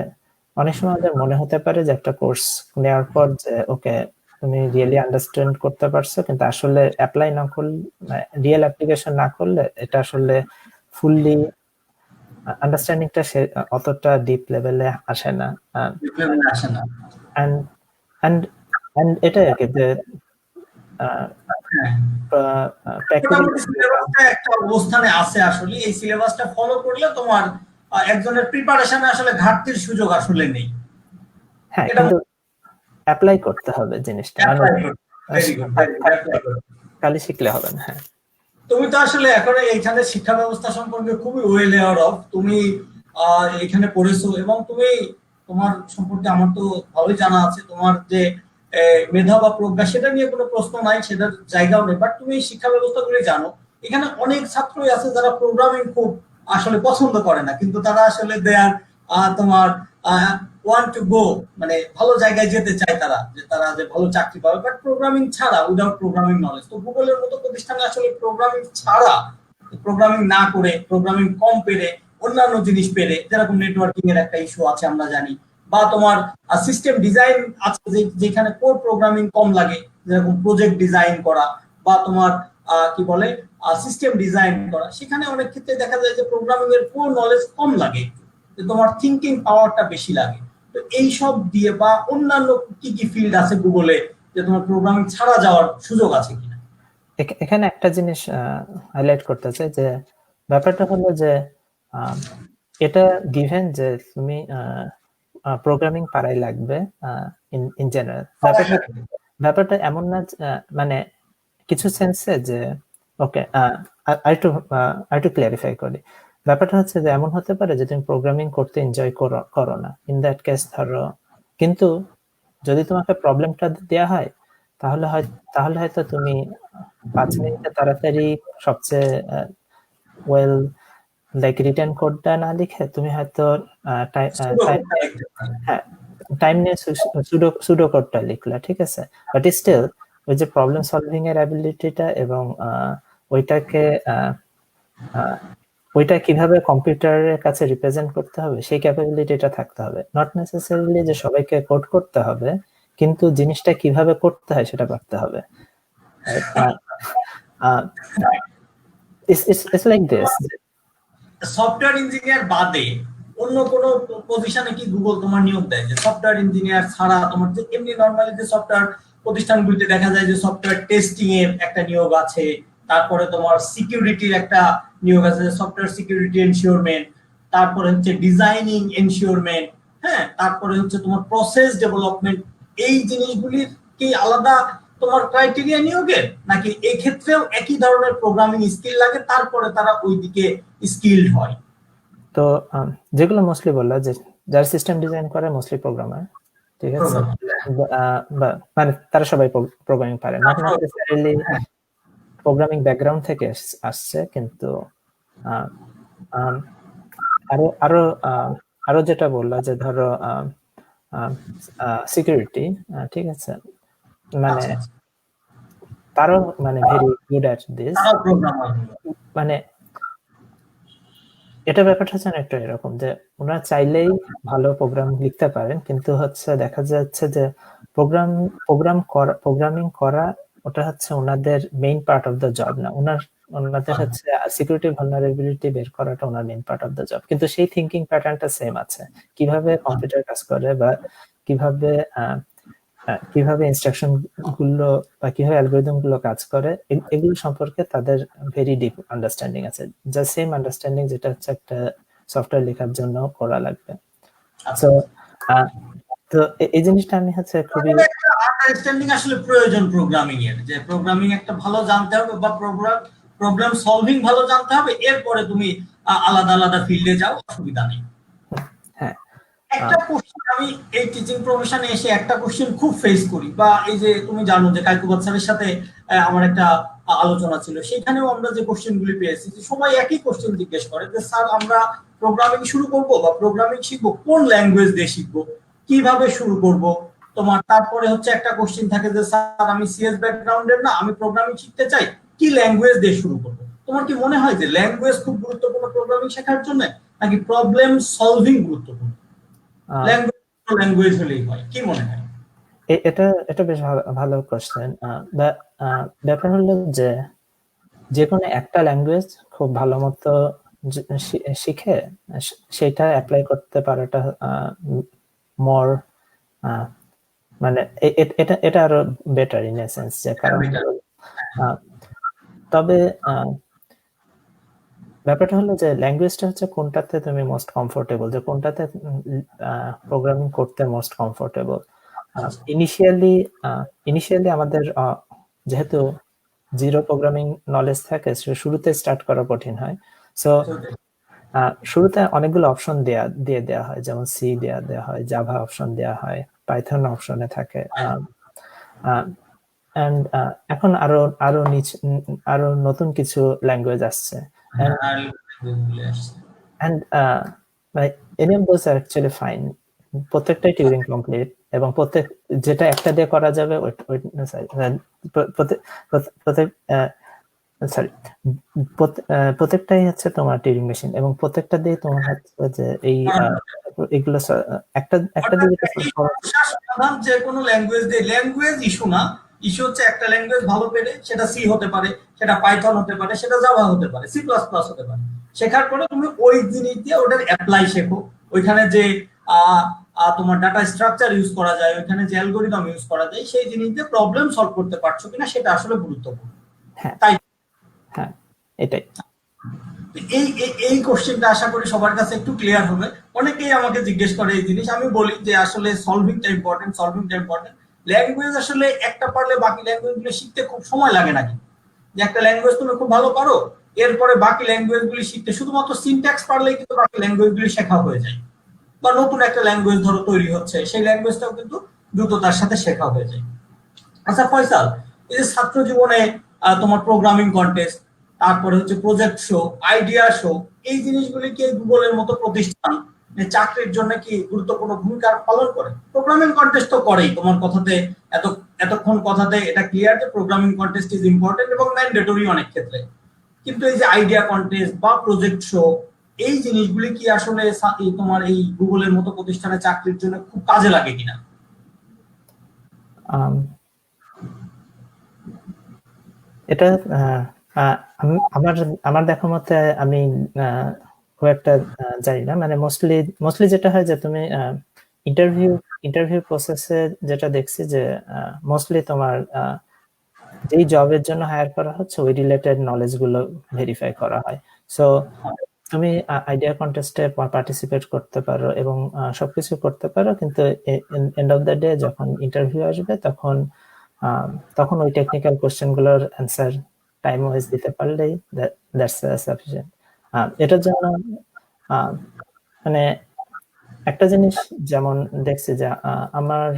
অনেক সময় আমাদের মনে হতে পারে যে একটা কোর্স নেওয়ার পর যে ওকে তুমি রিয়েলি আন্ডারস্ট্যান্ড করতে পারছো, কিন্তু আসলে অ্যাপ্লাই না করলে, রিয়েল অ্যাপ্লিকেশন না করলে এটা আসলে ফুললি আন্ডারস্ট্যান্ডিংটা সে অতটা ডিপ লেভেলে আসে না। আসে না। অ্যান্ড অ্যান্ড অ্যান্ড এটাই আর কি যে হ্যাঁ, প্র্যাকটিক্যাল মোটামুটি সিলেবাসটা একটা অবস্থানে আছে আসলে। এই সিলেবাসটা ফলো করলে তোমার একজনের প্রিপারেশনে আসলে ঘাটতির সুযোগ আসলে নেই। হ্যাঁ, এটা কিন্তু অ্যাপ্লাই করতে হবে জিনিসটা, মানে অ্যাপ্লাই করতে। Very good, very good, apply করতে। খালি শিখলে হবে না। হ্যাঁ, তুমি তো আসলে এখন এইখানে শিক্ষা ব্যবস্থা সম্পর্কে খুবই ওয়েল অ্যাওয়ার অফ। তুমি এখানে পড়েছো এবং তুমি তোমার সম্পর্কে আমার তো ভালোই জানা আছে। তোমার যে মেধা বা প্রজ্ঞা সেটা নিয়ে কোনো প্রশ্ন নাই, সেটার জায়গাও নেই। বাট তুমি এই শিক্ষা ব্যবস্থাগুলি জানো। এখানে অনেক ছাত্রই আছে যারা প্রোগ্রামিং খুব আসলে পছন্দ করে না, কিন্তু তারা আসলে দেয়ার তোমার ওয়ান্ট টু গো, মানে ভালো জায়গায় যেতে চায় তারা, যে তারা যে ভালো চাকরি পাবে, বাট প্রোগ্রামিং ছাড়া, উইদাউট প্রোগ্রামিং নলেজ। তো গুগলের মতো প্রতিষ্ঠানে আসলে প্রোগ্রামিং ছাড়া, প্রোগ্রামিং না করে, প্রোগ্রামিং কম পেরে অন্যান্য জিনিস পেরে, যেরকম নেটওয়ার্কিং এর একটা ইস্যু আছে আমরা জানি, বা তোমার সিস্টেম ডিজাইন আছে যেখানে কোড প্রোগ্রামিং কম লাগে, যেরকম প্রজেক্ট ডিজাইন করা বা তোমার কি বলে সিস্টেম ডিজাইন করা, সেখানে অনেক ক্ষেত্রে দেখা যায় যে প্রোগ্রামিং এর কোর নলেজ কম লাগে, তোমার থিঙ্কিং পাওয়ারটা বেশি লাগে। তো এই সব দিয়ে বা অন্যান্য কি কি ফিল্ড আছে গুগলে যে তোমার প্রোগ্রামিং ছাড়া যাওয়ার সুযোগ আছে কিনা? এখানে একটা জিনিস হাইলাইট করতে চাই যে ব্যাপারটা হলো যে এটা গিভেন যে তুমি প্রোগ্রামিং পারাই লাগবে ইন জেনারেল। ব্যাপারটা এমন না, মানে কিছু সেন্সে যে ওকে, আরেকটু ক্লিয়ারিফাই করি। ব্যাপারটা হচ্ছে যে এমন হতে পারে যে তুমি প্রোগ্রামিং করতে এনজয় করো না, ইন দ্যাট কেস ধরো, কিন্তু যদি তোমাকে প্রবলেমটা দেওয়া হয় তাহলে হয়তো তুমি 5 মিনিটে তাড়াতাড়ি সবচেয়ে ওয়েল লাইক রিটার্ন কোডটা না লিখে তুমি হয়তো হ্যাঁ টাইম নিয়ে সুডো কোডটা লিখলা, ঠিক আছে, বাট স্টিল ওই যে প্রবলেম সলভিং এর অ্যাবিলিটিটা এবং ওইটাকে ওইটা কিভাবে কম্পিউটারের কাছে রিপ্রেজেন্ট করতে হবে সেই ক্যাপাবিলিটিটা থাকতে হবে। নট নেসেসারিলি যে সবাইকে কোড করতে হবে, কিন্তু জিনিসটা কিভাবে করতে হয় সেটা পারতে হবে। It's like this. Software engineer বাদে অন্য কোন পজিশনে কি গুগল তোমার নিয়োগ দেয়? যে সফটওয়্যার ইঞ্জিনিয়ার ছাড়া তোমার যে এমনি নরমালি যে সফটওয়্যার প্রতিষ্ঠানগুলিতে দেখা যায় যে সফটওয়্যার টেস্টিং এর একটা নিয়োগ আছে, তারপরে তোমার সিকিউরিটির একটা নিয়োগ আছে, সফটওয়্যার সিকিউরিটি এনশিওরমেন্ট, তারপরে হচ্ছে ডিজাইনিং এনশিওরমেন্ট, হ্যাঁ, তারপরে হচ্ছে তোমার প্রসেস ডেভেলপমেন্ট। এই জিনিসগুলির কি আলাদা তোমার ক্রাইটেরিয়া নিয়োগের, নাকি এই ক্ষেত্রেও একই ধরনের প্রোগ্রামিং স্কিল লাগে, তারপরে তারা ওইদিকে স্কিলড হয়? তো যেগুলো মোস্টলি বললা যে যারা সিস্টেম ডিজাইন করে মোস্টলি প্রোগ্রামার, ঠিক আছে, মানে তারা সবাই প্রোগ্রামিং পারে, নট নেসেসারিলি প্রোগ্রামিং ব্যাকগ্রাউন্ড থেকে আসছে, কিন্তু আরো আরো আরো যেটা বললা যে ধরো সিকিউরিটি, ঠিক আছে, মানে তারও মানে ভেরি গুড অ্যাট দিস, মানে এটা ব্যাপারটা হচ্ছে একটা এরকম যে ওনারা চাইলেই ভালো প্রোগ্রাম লিখতে পারেন, কিন্তু হচ্ছে দেখা যাচ্ছে যে প্রোগ্রামিং করা ওটা হচ্ছে ওনাদের main part of the job না। ওনাদের হচ্ছে সিকিউরিটি ভালনারেবিলিটি বের করাটা ওনার main part of the job, কিন্তু সেই থিঙ্কিং প্যাটার্নটা সেম আছে। কিভাবে কম্পিউটার কাজ করে বা কিভাবে ইনস্ট্রাকশন গুলো বা কিভাবে অ্যালগরিদম গুলো কাজ করে এগুলো সম্পর্কে তাদের ভেরি ডিপ আন্ডারস্ট্যান্ডিং আছে, যা সেম আন্ডারস্ট্যান্ডিং যেটা হচ্ছে একটা সফটওয়্যার লেখার জন্য করা লাগবে। তো এই জিনিসটা আমি হচ্ছে খুবই আন্ডারস্ট্যান্ডিং আসলে প্রয়োজন প্রোগ্রামিং এর, যে প্রোগ্রামিং একটা ভালো জানতে হবে বা প্রবলেম সলভিং ভালো জানতে হবে, এরপরে তুমি আলাদা আলাদা ফিল্ডে যাও, অসুবিধা নেই। হ্যাঁ, একটা কোশ্চেন আমি এই টিচিং প্রফেশনে এসে একটা কোশ্চেন খুব ফেস করি, বা এই যে তুমি জানো যে কাইকুবাদ স্যারের সাথে আমার একটা আলোচনা ছিল, সেখানেও আমরা যে কোশ্চেন গুলি পেয়েছি, যে সবাই একই কোশ্চেন জিজ্ঞেস করে যে স্যার আমরা প্রোগ্রামিং শুরু করব বা প্রোগ্রামিং শিখবো কোন ল্যাঙ্গুয়েজ দিয়ে শিখবো, কিভাবে শুরু করব তোমার। তারপরে হচ্ছে একটা কোশ্চেন থাকে যে স্যার আমি সিএস ব্যাকগ্রাউন্ডের না, আমি প্রোগ্রামিং শিখতে চাই, কি ল্যাঙ্গুয়েজ দিয়ে শুরু করব? তোমার কি মনে হয় যে ল্যাঙ্গুয়েজ খুব গুরুত্বপূর্ণ প্রোগ্রামিং শেখার জন্য, নাকি প্রবলেম সলভিং গুরুত্বপূর্ণ? ল্যাঙ্গুয়েজ হলেই হয়, কি মনে হয়? এটা বেশ ভালো কোশ্চেন। ব্যাপার হলো যে কোনো একটা ল্যাঙ্গুয়েজ খুব ভালো মতো শিখে সেটা অ্যাপ্লাই করতে পারাটা মোর মানে এটা এটা আরো বেটার ইন এ সেন্স, যে কারণ তবে ব্যাপারটা হলো যে ল্যাঙ্গুয়েজটা হচ্ছে কোনটাতে তুমি মোস্ট কমফোর্টেবল, যে কোনটাতে প্রোগ্রামিং করতে মোস্ট কমফোর্টেবল। ইনিশিয়ালি আমাদের যেহেতু জিরো প্রোগ্রামিং নলেজ থাকে, শুরুতে স্টার্ট করা কঠিন হয়। সো শুরুতে অনেকগুলো অপশন দিয়ে দেওয়া হয়, যেমন সি দেওয়া হয়, জাভা অপশন দেওয়া হয়, পাইথন অপশনে থাকে, এন্ড এখন আরো নতুন কিছু ল্যাঙ্গুয়েজ আসছে, and any of those are actually fine. প্রত্যেকটাই টিউরিং কমপ্লিট, এবং যেটা একটা দিয়ে করা যাবে প্রত্যেকটাই হচ্ছে তোমার টিউরিং মেশিন, এবং প্রত্যেকটা দিয়ে তোমার হচ্ছে যে এইগুলো একটা দিয়ে সমাধান যে কোনো ল্যাঙ্গুয়েজ দিয়ে, ল্যাঙ্গুয়েজ ইস্যু না, ইস্যু হচ্ছে একটা ল্যাঙ্গুয়েজ ভালো পেলে সেটা সি হতে পারে, সেটা পাইথন হতে পারে, সেটা জাভা হতে পারে, সি প্লাস প্লাস হতে পারে। শেখার পরে তুমি ওই জিনিস দিয়ে ওটার অ্যাপ্লাই শেখো, ওইখানে যে তোমার ডাটা স্ট্রাকচার ইউজ করা যায়, ওইখানে যে অ্যালগোরিদম ইউজ করা যায়, সেই জিনিস দিয়ে প্রবলেম সলভ করতে পারছো কিনা সেটা আসলে গুরুত্বপূর্ণ। তাই হ্যাঁ, এটাই। এই কোশ্চেনটা আশা করি সবার কাছে একটু ক্লিয়ার হবে। অনেকেই আমাকে জিজ্ঞেস করে এই জিনিস, আমি বলি যে আসলে সলভিংটা ইম্পর্টেন্ট। ল্যাঙ্গুয়েজ আসলে একটা পারলে বাকি ল্যাঙ্গুয়েজ গুলো শিখতে খুব সময় লাগে নাকি? যে একটা ল্যাঙ্গুয়েজ তুমি খুব ভালো পারো, এরপরে বাকি ল্যাঙ্গুয়েজ গুলি শিখতে শুধুমাত্র সিনট্যাক্স পারলেই কিন্তু বাকি ল্যাঙ্গুয়েজ গুলি শেখা হয়ে যায়। বা নতুন একটা ল্যাঙ্গুয়েজ ধরো তৈরি হচ্ছে, সেই ল্যাঙ্গুয়েজটাও কিন্তু দ্রুততার সাথে শেখা হয়ে যায়। আচ্ছা ফয়সাল, এই যে ছাত্র জীবনে তোমার প্রোগ্রামিং কন্টেস্ট, তারপরে হচ্ছে প্রজেক্ট শো, আইডিয়া শো, এই জিনিসগুলি কি গুগলের মতো প্রতিষ্ঠান চাকরির জন্য কি গুরুত্বপূর্ণ ভূমিকা পালন করে? প্রোগ্রামিং কন্টেস্ট তো করেই, তোমার কথাতে এতক্ষণ কথাতে এটা ক্লিয়ার যে প্রোগ্রামিং কন্টেস্ট ইজ ইম্পর্টেন্ট এবং ম্যান্ডেটরি অনেক ক্ষেত্রে। কিন্তু এই যে আইডিয়া কন্টেস্ট বা প্রজেক্ট শো, এই জিনিসগুলি কি আসলে তোমার এই গুগলের মতো প্রতিষ্ঠানে চাকরির জন্য খুব কাজে লাগে কিনা? এটা আমার দেখা মতে আমি খুব একটা জানি না, মানে মোস্টলি যেটা হয় যে তুমি ইন্টারভিউ প্রসেসে যেটা দেখছি যে মোস্টলি তোমার যেই জবের জন্য হায়ার করা হচ্ছে ওই রিলেটেড নলেজ গুলো ভেরিফাই করা হয়। সো তুমি আইডিয়া কন্টেস্টে পার্টিসিপেট করতে পারো এবং সবকিছু করতে পারো, কিন্তু এন্ড অফ দ্য ডে যখন ইন্টারভিউ আসবে তখন ওই টেকনিক্যাল কোশ্চেন গুলোর অ্যান্সার টাইম ওয়াইজ দিতে পারলেই দ্যাটস সাফিসিয়েন্ট। এটার জন্য মানে একটা জিনিস যেমন দেখছি যে আমার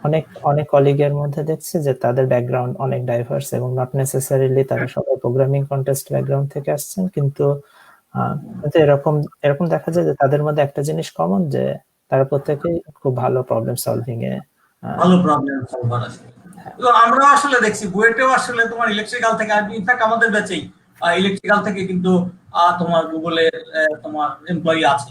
অনেক কলিগের মধ্যে দেখছি যে তাদের ব্যাকগ্রাউন্ড অনেক ডাইভার্স, এবং নট নেসেসারিলি তারা সবাই প্রোগ্রামিং কন্টেস্ট ব্যাকগ্রাউন্ড থেকে আসছেন, কিন্তু এরকম দেখা যায় যে তাদের মধ্যে একটা জিনিস কমন, যে তারা প্রত্যেকেই খুব ভালো প্রবলেম সলভিং এ আমরা আসলে দেখছি বুয়েটেও আসলে তোমার ইলেকট্রিক্যাল থেকে, ইনফ্যাক্ট আমাদের ব্যাচেই ইলেকট্রিক্যাল থেকে কিন্তু তোমার গুগলের তোমার এমপ্লয়ি আছে।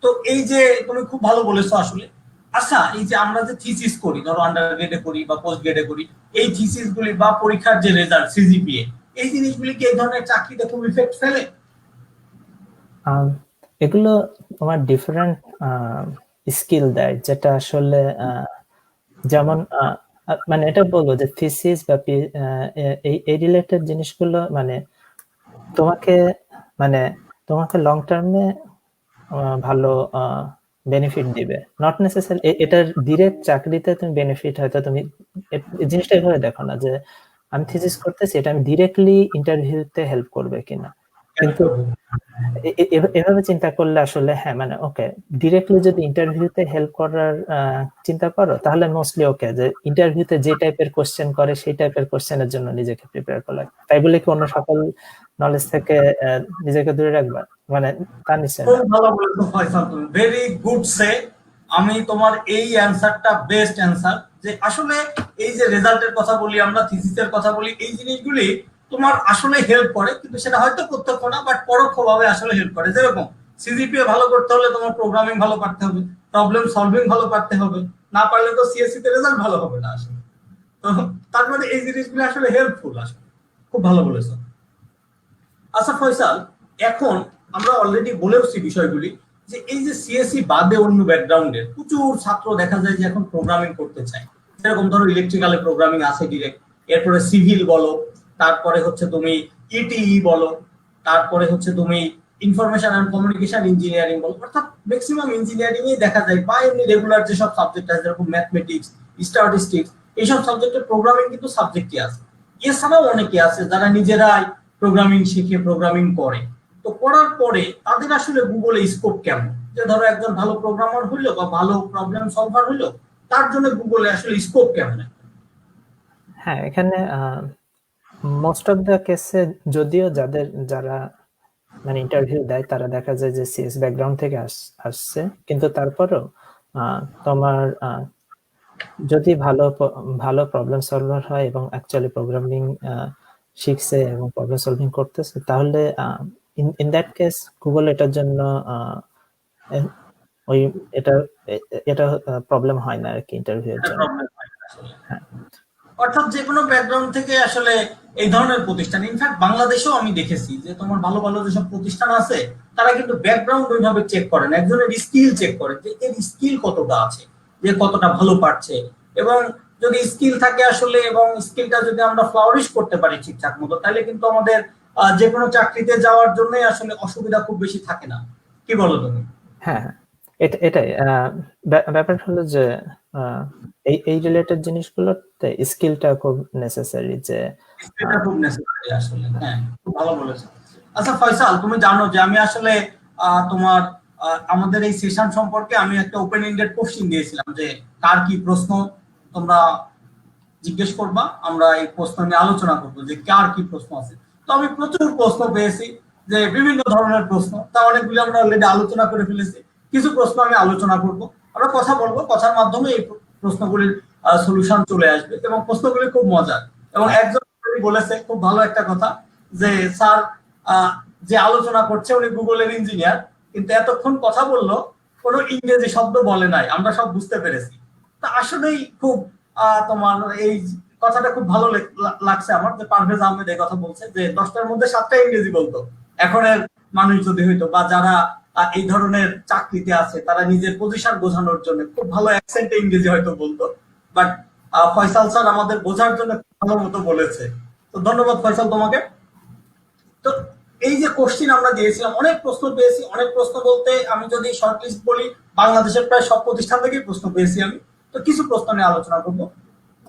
তো এই যে তুমি খুব ভালো বলেছো আসলে। আচ্ছা, এই যে আমরা যে থিসিস করি, ধরো আন্ডার গ্রেডে করি বা পোস্ট গ্রেডে করি, এই থিসিস গুলি বা পরীক্ষার যে রেজাল্ট সিজিপিএ, এই জিনিসগুলি কি এই ধরনের চাকরিতে খুব ইফেক্ট ফেলে? এগুলো তোমার ডিফারেন্ট স্কিল দেয়, যেটা আসলে যেমন মানে এটা বলবো যে থিসিস বা এই রিলেটেড জিনিসগুলো মানে তোমাকে লং টার্মে ভালো বেনিফিট দিবে, নট নেসেসারি এটার ডিরেক্ট চাকরিতে তুমি বেনিফিট হয়তো তুমি জিনিসটা এভাবে দেখো না যে আমি থিসিস করতেছি, এটা আমি ডিরেক্টলি ইন্টারভিউতে হেল্প করবে কিনা, কিন্তু এভাবে চিন্তা করলে আসলে হ্যাঁ মানে ওকে, ডিরেক্টলি যদি ইন্টারভিউতে হেল্প করার চিন্তা করো তাহলে মোস্টলি ওকে, যে ইন্টারভিউতে যে টাইপের কোশ্চেন করে সেই টাইপের কোশ্চেনের জন্য নিজেকে প্রিপেয়ার করা, তাই বলে কি অন্য সকল নলেজ থেকে নিজেকে দূরে রাখবা, মানে তা নিশ্চয় না। ভালো বলেছো ফয়সাল, তুমি ভেরি গুড সে। আমি তোমার এই অ্যানসারটা বেস্ট অ্যানসার, যে আসলে এই যে রেজাল্টের কথা বলি আমরা, থিসিসের কথা বলি, এই জিনিসগুলি তোমার আসলে হেল্প করে, কিন্তু সেটা হয়তো প্রত্যক্ষ না বাট পরোক্ষভাবে আসলে হেল্প করে। যেরকম সিজিপিএ ভালো করতে হলে তোমার প্রোগ্রামিং ভালো পারতে হবে, প্রবলেম সলভিং ভালো পারতে হবে, না পারলে তো সিএসসি তে রেজাল্ট ভালো হবে না আসলে। তো তার মানে এই জিনিসগুলো আসলে হেল্পফুল, আসলে খুব ভালো বলেছো। আচ্ছা ফয়সাল, এখন আমরা অলরেডি বলেওছি বিষয়গুলি, যে এই যে সিএসসি বাদে অন্য ব্যাকগ্রাউন্ডের প্রচুর ছাত্র দেখা যায় যে এখন প্রোগ্রামিং করতে চায়। যেরকম ধরো ইলেকট্রিক্যালে প্রোগ্রামিং আছে ডিরেক্ট, এরপরে সিভিল বলো, তারপরে হচ্ছে তুমি ইটিই বলো, তারপরে হচ্ছে তুমি ইনফরমেশন এন্ড কমিউনিকেশন ইঞ্জিনিয়ারিং বলো, অর্থাৎ ম্যাক্সিমাম ইঞ্জিনিয়ারিং এ দেখা যায় বা এমনি রেগুলার যেসব সাবজেক্ট আছে যেরকম ম্যাথমেটিক্স, স্ট্যাটিস্টিক্স, এইসব সাবজেক্টে প্রোগ্রামিং কিন্তু সাবজেক্টই আছে। এছাড়াও অনেকে আছে যারা নিজেরাই প্রোগ্রামিং শিখে প্রোগ্রামিং করে। তো করার পরে তাদের আসলে গুগলে স্কোপ কেমন, যে ধরো একজন ভালো প্রোগ্রামার হইলো বা ভালো প্রবলেম সলভার হইলো, তার জন্য গুগলে আসলে স্কোপ কেমন? হ্যাঁ, এখানে মোস্ট অফ দ্য কেসে যদিও যারা মানে ইন্টারভিউ দেয় তারা দেখা যায় যে সিএস ব্যাকগ্রাউন্ড থেকে আসছে, কিন্তু তারপরেও তোমার যদি ভালো প্রবলেম সলভার হয় এবং অ্যাকচুয়ালি প্রোগ্রামিং শিখছে এবং প্রবলেম সলভিং করতেছে, তাহলে ইন দ্যাট কেস গুগল এটার জন্য ওই এটা প্রবলেম হয় না আর কি ইন্টারভিউ এর জন্য। হ্যাঁ, অর্থাৎ যে কোনো ব্যাকগ্রাউন্ড থেকে আসলে এই ধরনের প্রতিষ্ঠান, ইনফ্যাক্ট বাংলাদেশেও আমি দেখেছি যে তোমার ভালো ভালো যেসব প্রতিষ্ঠান আছে তারা কিন্তু ব্যাকগ্রাউন্ড ওইভাবে চেক করে না, একজনের স্কিল চেক করে যে এর স্কিল কতটা আছে, যে কতটা ভালো পারছে। এবং যদি স্কিল থাকে আসলে, এবং স্কিলটা যদি আমরা ফ্লাউরিশ করতে পারি ঠিকঠাক মতো, তাহলে কিন্তু আমাদের যে কোনো চাকরিতে যাওয়ার জন্য আসলে অসুবিধা খুব বেশি থাকে না। কি বলো তুমি? হ্যাঁ, এটাই ব্যাপার হলো যে এই রিলেটেড জিনিসগুলোতে স্কিলটা খুব নেসেসারি, যে স্কিলটা খুব নেসেসারি আসলে। হ্যাঁ, খুব ভালো বলেছো। আচ্ছা ফয়সাল, তুমি জানো যে আমি আসলে তোমার আমাদের এই সেশন সম্পর্কে আমি একটা ওপেন এন্ডেড কোশ্চেন দিয়েছিলাম যে কার কি প্রশ্ন তোমরা জিজ্ঞেস করবা, আমরা এই প্রশ্ন নিয়ে আলোচনা করবো যে কার কি প্রশ্ন আছে। তো আমি প্রচুর প্রশ্ন পেয়েছি, যে বিভিন্ন ধরনের প্রশ্ন, তা অনেকগুলো আমরা অলরেডি আলোচনা করে ফেলেছি। কিছু প্রশ্ন আমি আলোচনা করব, আমরা কথা বলবো, কথার মাধ্যমে এই প্রশ্নগুলির সলিউশন চলে আসবে, এবং প্রশ্নগুলি খুব মজার। এবং একজন বলেছে খুব ভালো একটা কথা, যে স্যার যে আলোচনা করছে উনি গুগলের ইঞ্জিনিয়ার, কিন্তু এতক্ষণ কথা বললো কোনো ইংরেজি শব্দ বলে নাই, আমরা সব বুঝতে পেরেছি। তা আসলেই খুব তোমার এই কথাটা খুব ভালো লাগছে আমার, যে পারভেজ আহমেদ এই কথা বলছে যে 10টার মধ্যে 7টা ইংরেজি বলতো এখনের মানুষ যদি হইতো, বা যারা এই ধরনের চাকরিতে আছে তারা নিজের পজিশন বোঝানোর জন্য খুব ভালো অ্যাকসেন্টে ইংরেজি হয়তো বলতো। বাট ফয়সাল স্যার আমাদের বোঝার জন্য ভালো মতো বলেছে। তো ধন্যবাদ ফয়সাল তোমাকে। তো এই যে কোশ্চিন আমরা দিয়েছিলাম, অনেক প্রশ্ন পেয়েছি। অনেক প্রশ্ন বলতে আমি যদি শর্ট লিস্ট বলি, বাংলাদেশের প্রায় সব প্রতিষ্ঠান থেকেই প্রশ্ন পেয়েছি আমি। তো কিছু প্রশ্ন নিয়ে আলোচনা করবো।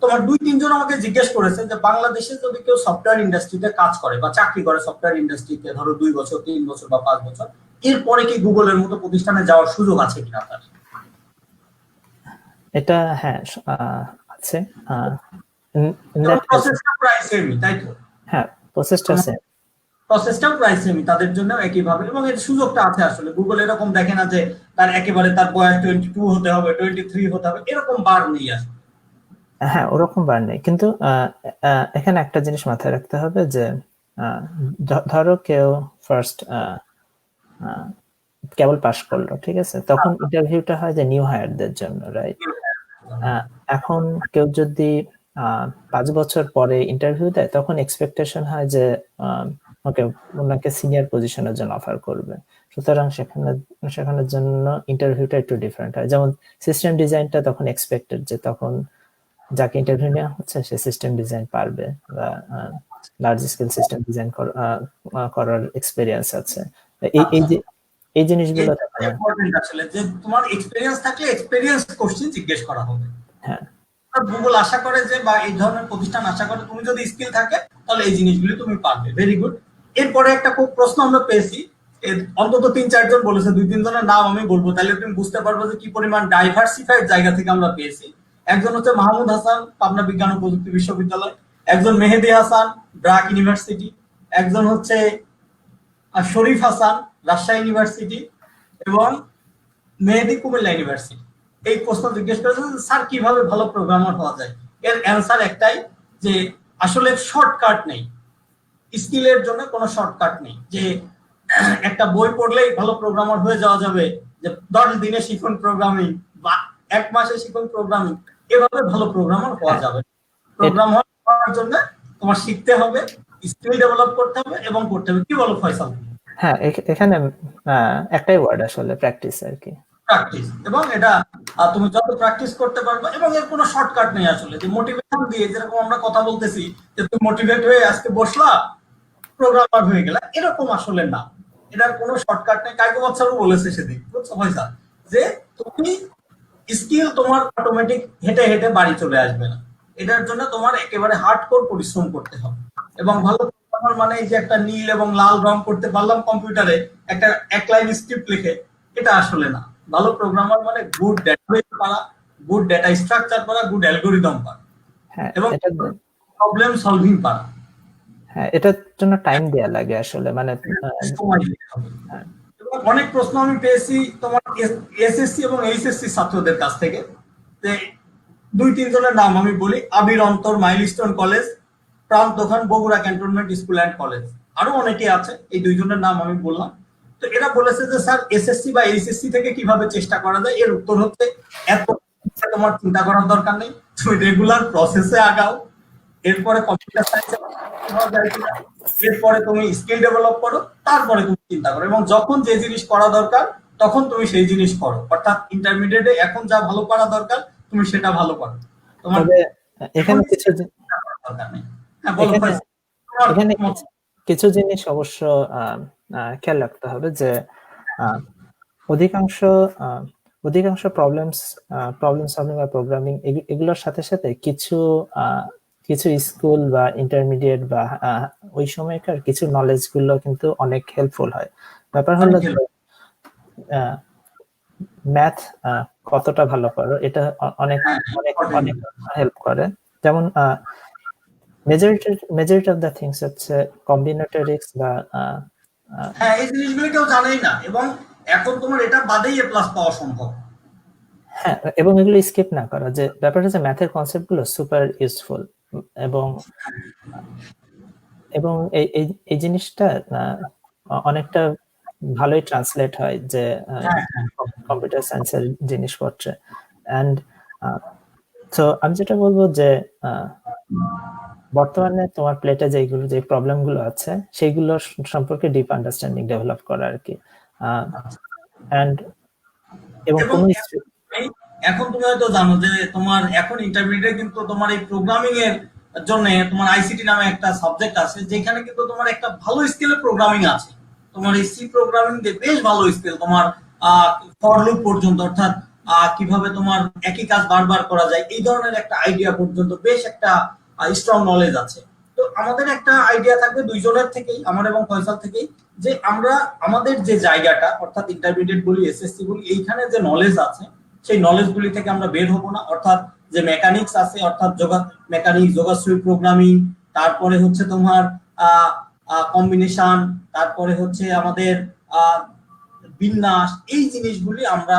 তোমার 2-3 জন আমাকে জিজ্ঞেস করেছে যে বাংলাদেশে যদি কেউ সফটওয়্যার ইন্ডাস্ট্রিতে কাজ করে বা চাকরি করে সফটওয়্যার ইন্ডাস্ট্রিতে, ধরো 2 বছর 3 বছর বা 5 বছর, এরপরে কি গুগলের মতো প্রতিষ্ঠানে যাওয়ার সুযোগ আছে কিনা তার? এটা হ্যাঁ আছে। প্রসেসটা প্রায় সেমই, তাই তো? হ্যাঁ, প্রসেসটা সেম। প্রসেসটাও প্রায় সেমই তাদের জন্য একইভাবে, এবং এর সুযোগটা আছে আসলে। গুগল এরকম দেখে না যে তার একেবারে তার বয়স 22 হতে হবে, 23 হতে হবে, এরকম বার নেই আসলে। হ্যাঁ, ওরকম বার নেই, কিন্তু এখানে একটা জিনিস মাথায় রাখতে হবে যে ধরো কেউ ফার্স্ট কেবল পাস করলো, ঠিক আছে, তখন ইন্টারভিউটা হয় যে নিউ হায়ারদের জন্য, রাইট? এখন কেউ যদি 5 বছর পরে ইন্টারভিউ দেয়, তখন এক্সপেকটেশন হয় যে ওকে ওনাকে সিনিয়র পজিশনের জন্য অফার করবে। সুতরাং সেখানের জন্য ইন্টারভিউটা একটু ডিফারেন্ট হয়। যেমন সিস্টেম ডিজাইনটা তখন এক্সপেক্টেড যে তখন যাকে ইন্টারভিউ নেওয়া হচ্ছে সে সিস্টেম ডিজাইন পারবে বা লার্জ স্কেল সিস্টেম ডিজাইন করার এক্সপেরিয়েন্স আছে। এই জিনিসগুলো ইম্পর্টেন্ট আসলে, যে তোমার এক্সপেরিয়েন্স থাকলে এক্সপেরিয়েন্স কোশ্চেন জিজ্ঞেস করা হবে। হ্যাঁ, গুগল আশা করে যে, বা এই ধরনের প্রতিষ্ঠান আশা করে তুমি যদি স্কিল থাকে তাহলে এই জিনিসগুলো তুমি পারবে। Very good. এরপরে একটা খুব প্রশ্ন আমরা পেয়েছি, অন্তত 3-4 জন বলেছে, 2-3 জনের নাম আমি বলবো, তাহলে তুমি বুঝতে পারবে যে কি পরিমাণ ডাইভার্সিফাইড জায়গা থেকে আমরা পেয়েছি। একজন হচ্ছে মাহমুদ হাসান, পাবনা বিজ্ঞান ও প্রযুক্তি বিশ্ববিদ্যালয়। একজন মেহেদি হাসান, ব্রাক ইউনিভার্সিটি। একজন হচ্ছে শরীফ হাসান, রাজশাহী ইউনিভার্সিটি। এবং মেহেদি, কুমিল্লা ইউনিভার্সিটি। এই প্রশ্ন জিজ্ঞেস করেছেন স্যার কিভাবে ভালো প্রোগ্রামার হওয়া যায়। এর অ্যান্সার একটাই, যে আসলে শর্টকাট নেই, স্কিলের জন্য কোনো শর্টকাট নেই, যে একটা বই পড়লেই ভালো প্রোগ্রামার হয়ে যাওয়া যাবে, যে 10 দিনে শিখুন প্রোগ্রামিং বা 1 মাসে শিখুন প্রোগ্রামিং, এভাবে ভালো প্রোগ্রামার হওয়া যাবে। প্রোগ্রামার হওয়ার জন্য তোমার শিখতে হবে, স্কিল ডেভেলপ করতে হবে এবং করতে হবে। কি বলো ফয়সাল? হ্যাঁ, এখানে একটাই ওয়ার্ড আসলে, প্র্যাকটিস আর কি। প্র্যাকটিস। এবং এটা তুমি যত প্র্যাকটিস করতে পারবে, এবং এর কোনো শর্টকাট নেই আসলে, যে মোটিভেশন দিয়ে যেরকম আমরা কথা বলতেছি যে তুমি মোটিভেট হয়ে আজকে বসলা প্রোগ্রামার হয়ে গেলা, এরকম আসলে না। এটার কোনো শর্টকাট নেই। কাইকো বাচ্চারও বলেছে সেদিন, বুঝছো পয়সা, যে তুমি স্কিল তোমার অটোমেটিক হেঁটে হেঁটে বাড়ি চলে আসবে না। এটার জন্য তোমার একেবারে হার্ডকোর পরিশ্রম করতে হবে। এবং ভালো প্রোগ্রামার মানে এই যে একটা নীল এবং লাল রং করতে পারলাম কম্পিউটারে একটা এক লাইন স্ক্রিপ্ট লিখে, এটা আসলে না। ভালো প্রোগ্রামার মানে গুড ডেটাবেস পারা, গুড ডেটা স্ট্রাকচার পারা, গুড অ্যালগোরিদম পারা, হ্যাঁ, এবং এটা প্রবলেম সলভিং পারা। হ্যাঁ, এটার জন্য টাইম দেয়া লাগে আসলে, মানে সময় দিতে হবে। এবং অনেক প্রশ্ন আমি পেয়েছি তোমার এসএসসি এবং এইচএসসি ছাত্রদের কাছ থেকে, যে 2-3 জনের নাম আমি বলি: আবির অন্তর, Milestone College, Pranta Khan, Bogura cantonment school and college. আরো অনেকে আছে, এই 2 জনের নাম আমি বললাম। তো এরা বলেছে যে স্যার এসএসসি বা এইচএসসি থেকে কিভাবে চেষ্টা করা যায়। এর উত্তর হচ্ছে, এত তোমার চিন্তা করার দরকার নেই, তুমি রেগুলার প্রসেসে আগাও। এরপরে কম্পিউটার সায়েন্সে এরপরে তুমি স্কিল ডেভেলপ করো, তারপরে তুমি চিন্তা করো, এবং যখন যে জিনিস করা দরকার তখন তুমি সেই জিনিস করো। অর্থাৎ ইন্টারমিডিয়েটে এখন যা ভালো করা দরকার তুমি সেটা ভালো করো। তোমার তবে এখানে কিছু দরকার নেই। হ্যাঁ, বলো এখানে ফয়সাল, তোমার এখানে মত। কিছু জিনিস অবশ্য খেয়াল রাখতে হবে, যে অধিকাংশ অধিকাংশ প্রবলেম সলভিং বা প্রোগ্রামিং এগুলোর সাথে সাথে কিছু কিছু স্কুল বা ইন্টারমিডিয়েট বা ওই সময়কার কিছু নলেজ গুলো কিন্তু অনেক হেল্পফুল হয়। ব্যাপার হলো যে ম্যাথ কতটা ভালো করো এটা অনেক অনেক অনেক হেল্প করে। যেমন মেজরিটি অফ দ্য থিংস হচ্ছে কম্বিনেটরিক্স বা হ্যাঁ, এই জিনিসগুলো কেউ জানেই না, এবং এখন তোমার এটা বাদেই এ প্লাস পাওয়া সম্ভব। হ্যাঁ, এবং এগুলো স্কিপ না করা, যে ব্যাপারটা হচ্ছে ম্যাথের কনসেপ্ট গুলো সুপার ইউজফুল, এবং এবং এই জিনিসটা অনেকটা ভালোই ট্রান্সলেট হয় যে কম্পিউটার সায়েন্সের জিনিসপত্রে। অ্যান্ড তো আমি যেটা বলবো যে বর্তমানে তোমার প্লেটে যে প্রবলেম গুলো আছে সেইগুলো সম্পর্কে ডিপ আন্ডারস্ট্যান্ডিং ডেভেলপ করা আর কি। এবং কোন এখন তুমি হয়তো জানো যে তোমার এখন ইন্টারমিডিয়েটে কিন্তু তোমার এই প্রোগ্রামিং এর জন্য তোমার আইসিটি নামে একটা সাবজেক্ট আছে, যেখানে কিন্তু তোমার একটা ভালো স্কেলে প্রোগ্রামিং আছে। তোমার এই সি প্রোগ্রামিং দিয়ে বেশ ভালো স্কেল, তোমার ফর লুপ পর্যন্ত, অর্থাৎ কিভাবে তোমার একই কাজ বারবার করা যায় এই ধরনের একটা আইডিয়া পর্যন্ত বেশ একটা স্ট্রং নলেজ আছে। তো আমাদের একটা আইডিয়া থাকবে 2 জনের থেকেই, আমার এবং ফয়সাল থেকেই, যে আমরা আমাদের যে জায়গাটা অর্থাৎ ইন্টারমিডিয়েট বলি, এসএসসি বলি, এইখানে যে নলেজ আছে সেই নলেজ গুলি থেকে আমরা বের হব না। অর্থাৎ যে মেকানিক্স আছে, অর্থাৎ মেকানিক্স, যোগাশ্রয়ী প্রোগ্রামিং, তারপরে হচ্ছে তোমার কম্বিনেশন, তারপরে হচ্ছে আমাদের বিন্যাস, এই জিনিসগুলি আমরা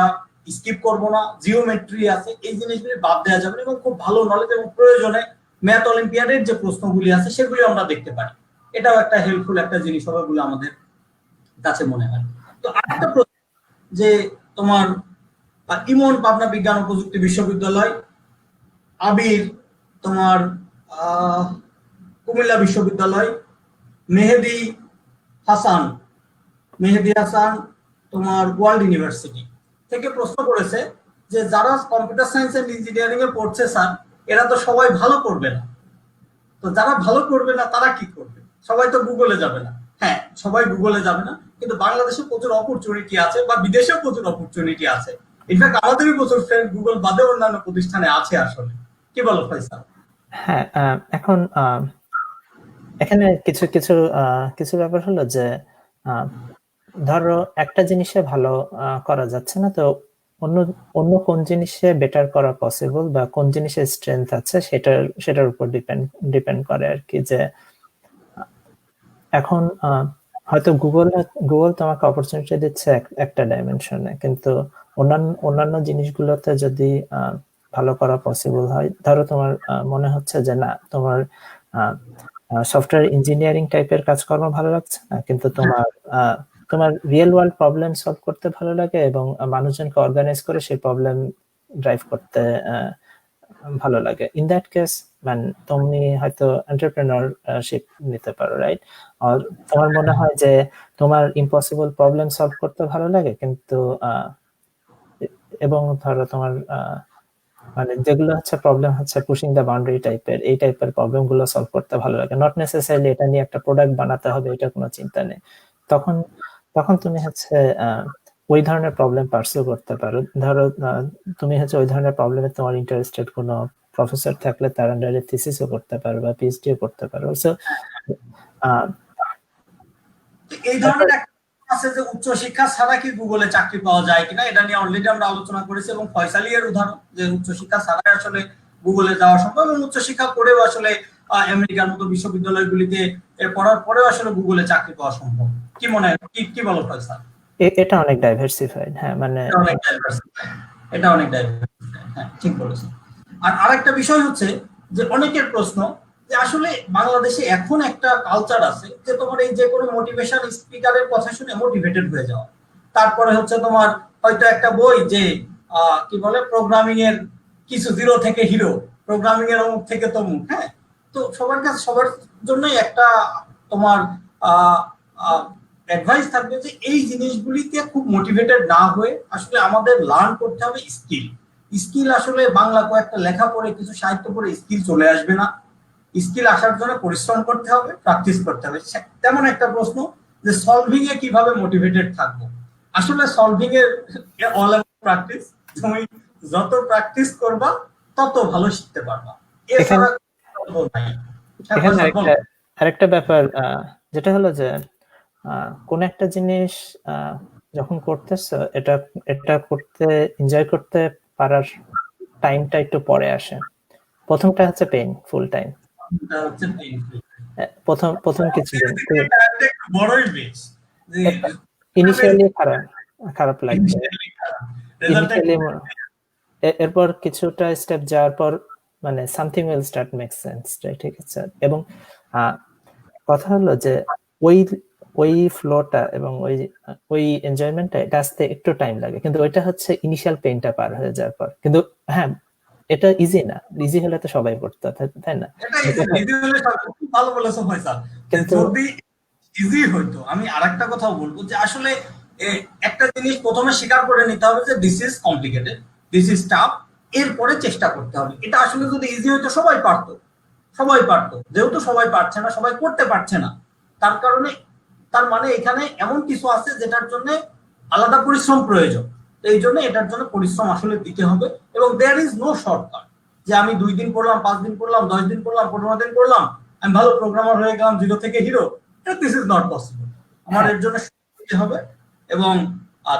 স্কিপ করব না। জিওমেট্রি আছে, এই জিনিসগুলি বাদ দেওয়া যাবে না, এবং খুব ভালো নলেজ এবং প্রয়োজনে ম্যাথ অলিম্পিয়াডের যে প্রশ্নগুলি আছে সেগুলি আমরা দেখতে পারি। এটাও একটা হেল্পফুল একটা জিনিস হবে বলে আমাদের কাছে মনে হয়। তো আরেকটা প্রশ্ন, যে তোমার ইমন পাবনা বিজ্ঞান ও প্রযুক্তি বিশ্ববিদ্যালয়, আবির তোমার কুমিল্লা বিশ্ববিদ্যালয়, মেহেদি হাসান তোমার ওয়ার্ল্ড ইউনিভার্সিটি থেকে প্রশ্ন করেছে যে যারা কম্পিউটার সায়েন্স এন্ড ইঞ্জিনিয়ারিং এ পড়ছে স্যার, এরা তো সবাই ভালো করবে না, তো যারা ভালো করবে না তারা কি করবে? সবাই তো গুগলে যাবে না। হ্যাঁ, সবাই গুগলে যাবে না, কিন্তু বাংলাদেশে প্রচুর অপরচুনিটি আছে, বা বিদেশেও প্রচুর অপরচুনিটি আছে। ইনফ্যাক্ট আমাদেরই প্রচুর ফ্রেন্ড গুগল বাদে অন্যান্য প্রতিষ্ঠানে আছে আসলে। কি বলো ফয়সাল? হ্যাঁ, এখন এখানে কিছু কিছু কিছু ব্যাপার হলো যে ধরো একটা জিনিসে ভালো করা যাচ্ছে না, তো অন্য অন্য কোন জিনিসে বেটার করা পসিবল বা কোন জিনিসের স্ট্রেংথ আছে সেটার উপর ডিপেন্ড করে আর কি। যে এখন হয়তো গুগল তোমাকে অপরচুনিটি দিচ্ছে একটা ডাইমেনশনে, কিন্তু অন্যান্য জিনিসগুলোতে যদি ভালো করা পসিবল হয়, ধরো তোমার মনে হচ্ছে যে না, তোমার সফটওয়্যার ইঞ্জিনিয়ারিং টাইপের কাজকর্ম ভালো লাগছে না, কিন্তু তোমার রিয়েল ওয়ার্ল্ড প্রবলেম সলভ করতে ভালো লাগে এবং মানুষজনকে অর্গানাইজ করে সেই প্রবলেম ড্রাইভ করতে ভালো লাগে। ইন দ্যাট কেস মানে তুমি হয়তো এন্টারপ্রেনারশিপ নিতে পারো, রাইট? আর তোমার মনে হয় যে তোমার ইম্পসিবল প্রবলেম সলভ করতে ভালো লাগে, কিন্তু এবং ধরো তোমার মানে যেগুলো হচ্ছে প্রবলেম হচ্ছে পুশিং দ্য বাউন্ডারি টাইপের, এই টাইপের প্রবলেম গুলো সলভ করতে ভালো লাগে, নট নেসেসারিলি এটা নিয়ে একটা প্রোডাক্ট বানাতে হবে, এটা কোনো চিন্তা নেই। তখন তখন তুমি হচ্ছে ওই ধরনের প্রবলেম পার্সু করতে পারো। ধরো তুমি হচ্ছে ওই ধরনের প্রবলেমে তোমার ইন্টারেস্টেড কোনো প্রফেসর থাকলে তার আন্ডারে থিসিসও করতে পারো বা পিএইচডিও করতে পারো। সো এই ধরনের একটা আছে যে উচ্চশিক্ষা ছাড়া কি গুগলে চাকরি পাওয়া যায় কিনা, এটা নিয়ে অলরেডি আমরা আলোচনা করেছি, এবং ফয়সালি এর উদাহরণ যে উচ্চশিক্ষা ছাড়াই আসলে গুগলে যাওয়া সম্ভব, এবং উচ্চশিক্ষা করেও আসলে আমেরিকার মতো বিশ্ববিদ্যালয়গুলিতে পড়ার পরেও আসলে গুগলে চাকরি পাওয়া সম্ভব। কি মনে হয়, কি বলো ফয়সাল? এটা অনেক ডাইভার্সিফাইড, হ্যাঁ, মানে এটা অনেক ডাইভার্সিফাইড, হ্যাঁ ঠিক বলেছো। আর আরেকটা বিষয় হচ্ছে যে অনেকের প্রশ্ন যে আসলে বাংলাদেশে এখন একটা কালচার আছে যে তোমার এই যে কোনো মোটিভেশন স্পিকারের কথা শুনে মোটিভেটেড হয়ে যাওয়া, তারপরে হচ্ছে তোমার হয়তো একটা বই যে কি বলে প্রোগ্রামিং এর কিছু জিরো থেকে হিরো, প্রোগ্রামিং এর অমুক থেকে তমুক, হ্যাঁ। তো সবার কাছে সবার জন্যই একটা তোমার অ্যাডভাইস থাকবে যে এই জিনিসগুলিতে খুব মোটিভেটেড না হয়ে আসলে আমাদের লার্ন করতে হবে স্কিল। স্কিল আসলে বাংলা কয়েকটা লেখা পড়ে কিছু সাহিত্য পড়ে স্কিল চলে আসবে না। স্কিল আসার জন্য পরিশ্রম করতে হবে, প্র্যাকটিস করতে হবে। তেমন একটা প্রশ্ন যে সলভিং এ কিভাবে মোটিভেটেড থাকবো, আসলে সলভিং এর অল অ্যাবাউট প্র্যাকটিস। তুমি যত প্র্যাকটিস করবা তত ভালো শিখতে পারবা, এছাড়া এখানে আরেকটা ব্যাপার যেটা হলো যে কোন একটা জিনিস যখন করতেছো এটা এটা করতে এনজয় করতে পারার টাইমটা একটু পরে আসে। প্রথমটা হচ্ছে পেইনফুল টাইম, প্রথম কিছুদিন বড়ই বেশ ইনিশিয়ালি খারাপ লাগবে, এরপর কিছুটা স্টেপ যাওয়ার পর মানে something will start make sense, ঠিক আছে? এবং কথা হলো যে ওই ফ্লোটা এবং ওই এনজয়মেন্টটা এটা আসতে একটু টাইম লাগে, কিন্তু ওইটা হচ্ছে ইনিশিয়াল পেইনটা পার হয়ে যাওয়ার পর। কিন্তু হ্যাঁ, এটা ইজি না, ইজি হলে তো সবাই পড়তো, তাই না? ভালো বলেছো ফয়সাল, কিন্তু যদি ইজি হইতো। আমি আরেকটা কথাও বলবো যে আসলে একটা জিনিস প্রথমে স্বীকার করে নিতে হবে যে this is complicated, this is tough, এরপরে চেষ্টা করতে হবে। এটা আসলে যদি ইজি হইতো সবাই পারতো, যেহেতু সবাই পারছে না, সবাই করতে পারছে না, তার কারণে তার মানে এখানে এমন কিছু আছে যেটার জন্য আলাদা পরিশ্রম প্রয়োজন। এই জন্য এটার জন্য পরিশ্রম আসলে দিতে হবে, এবং দেয়ার ইজ নো শর্টকাট যে আমি 2 দিন পড়লাম, 5 দিন পড়লাম, 10 দিন পড়লাম, 15 দিন পড়লাম, আমি ভালো প্রোগ্রামার হয়ে গেলাম জিরো থেকে hero. This is not possible. আমার এর জন্য দিতে হবে এবং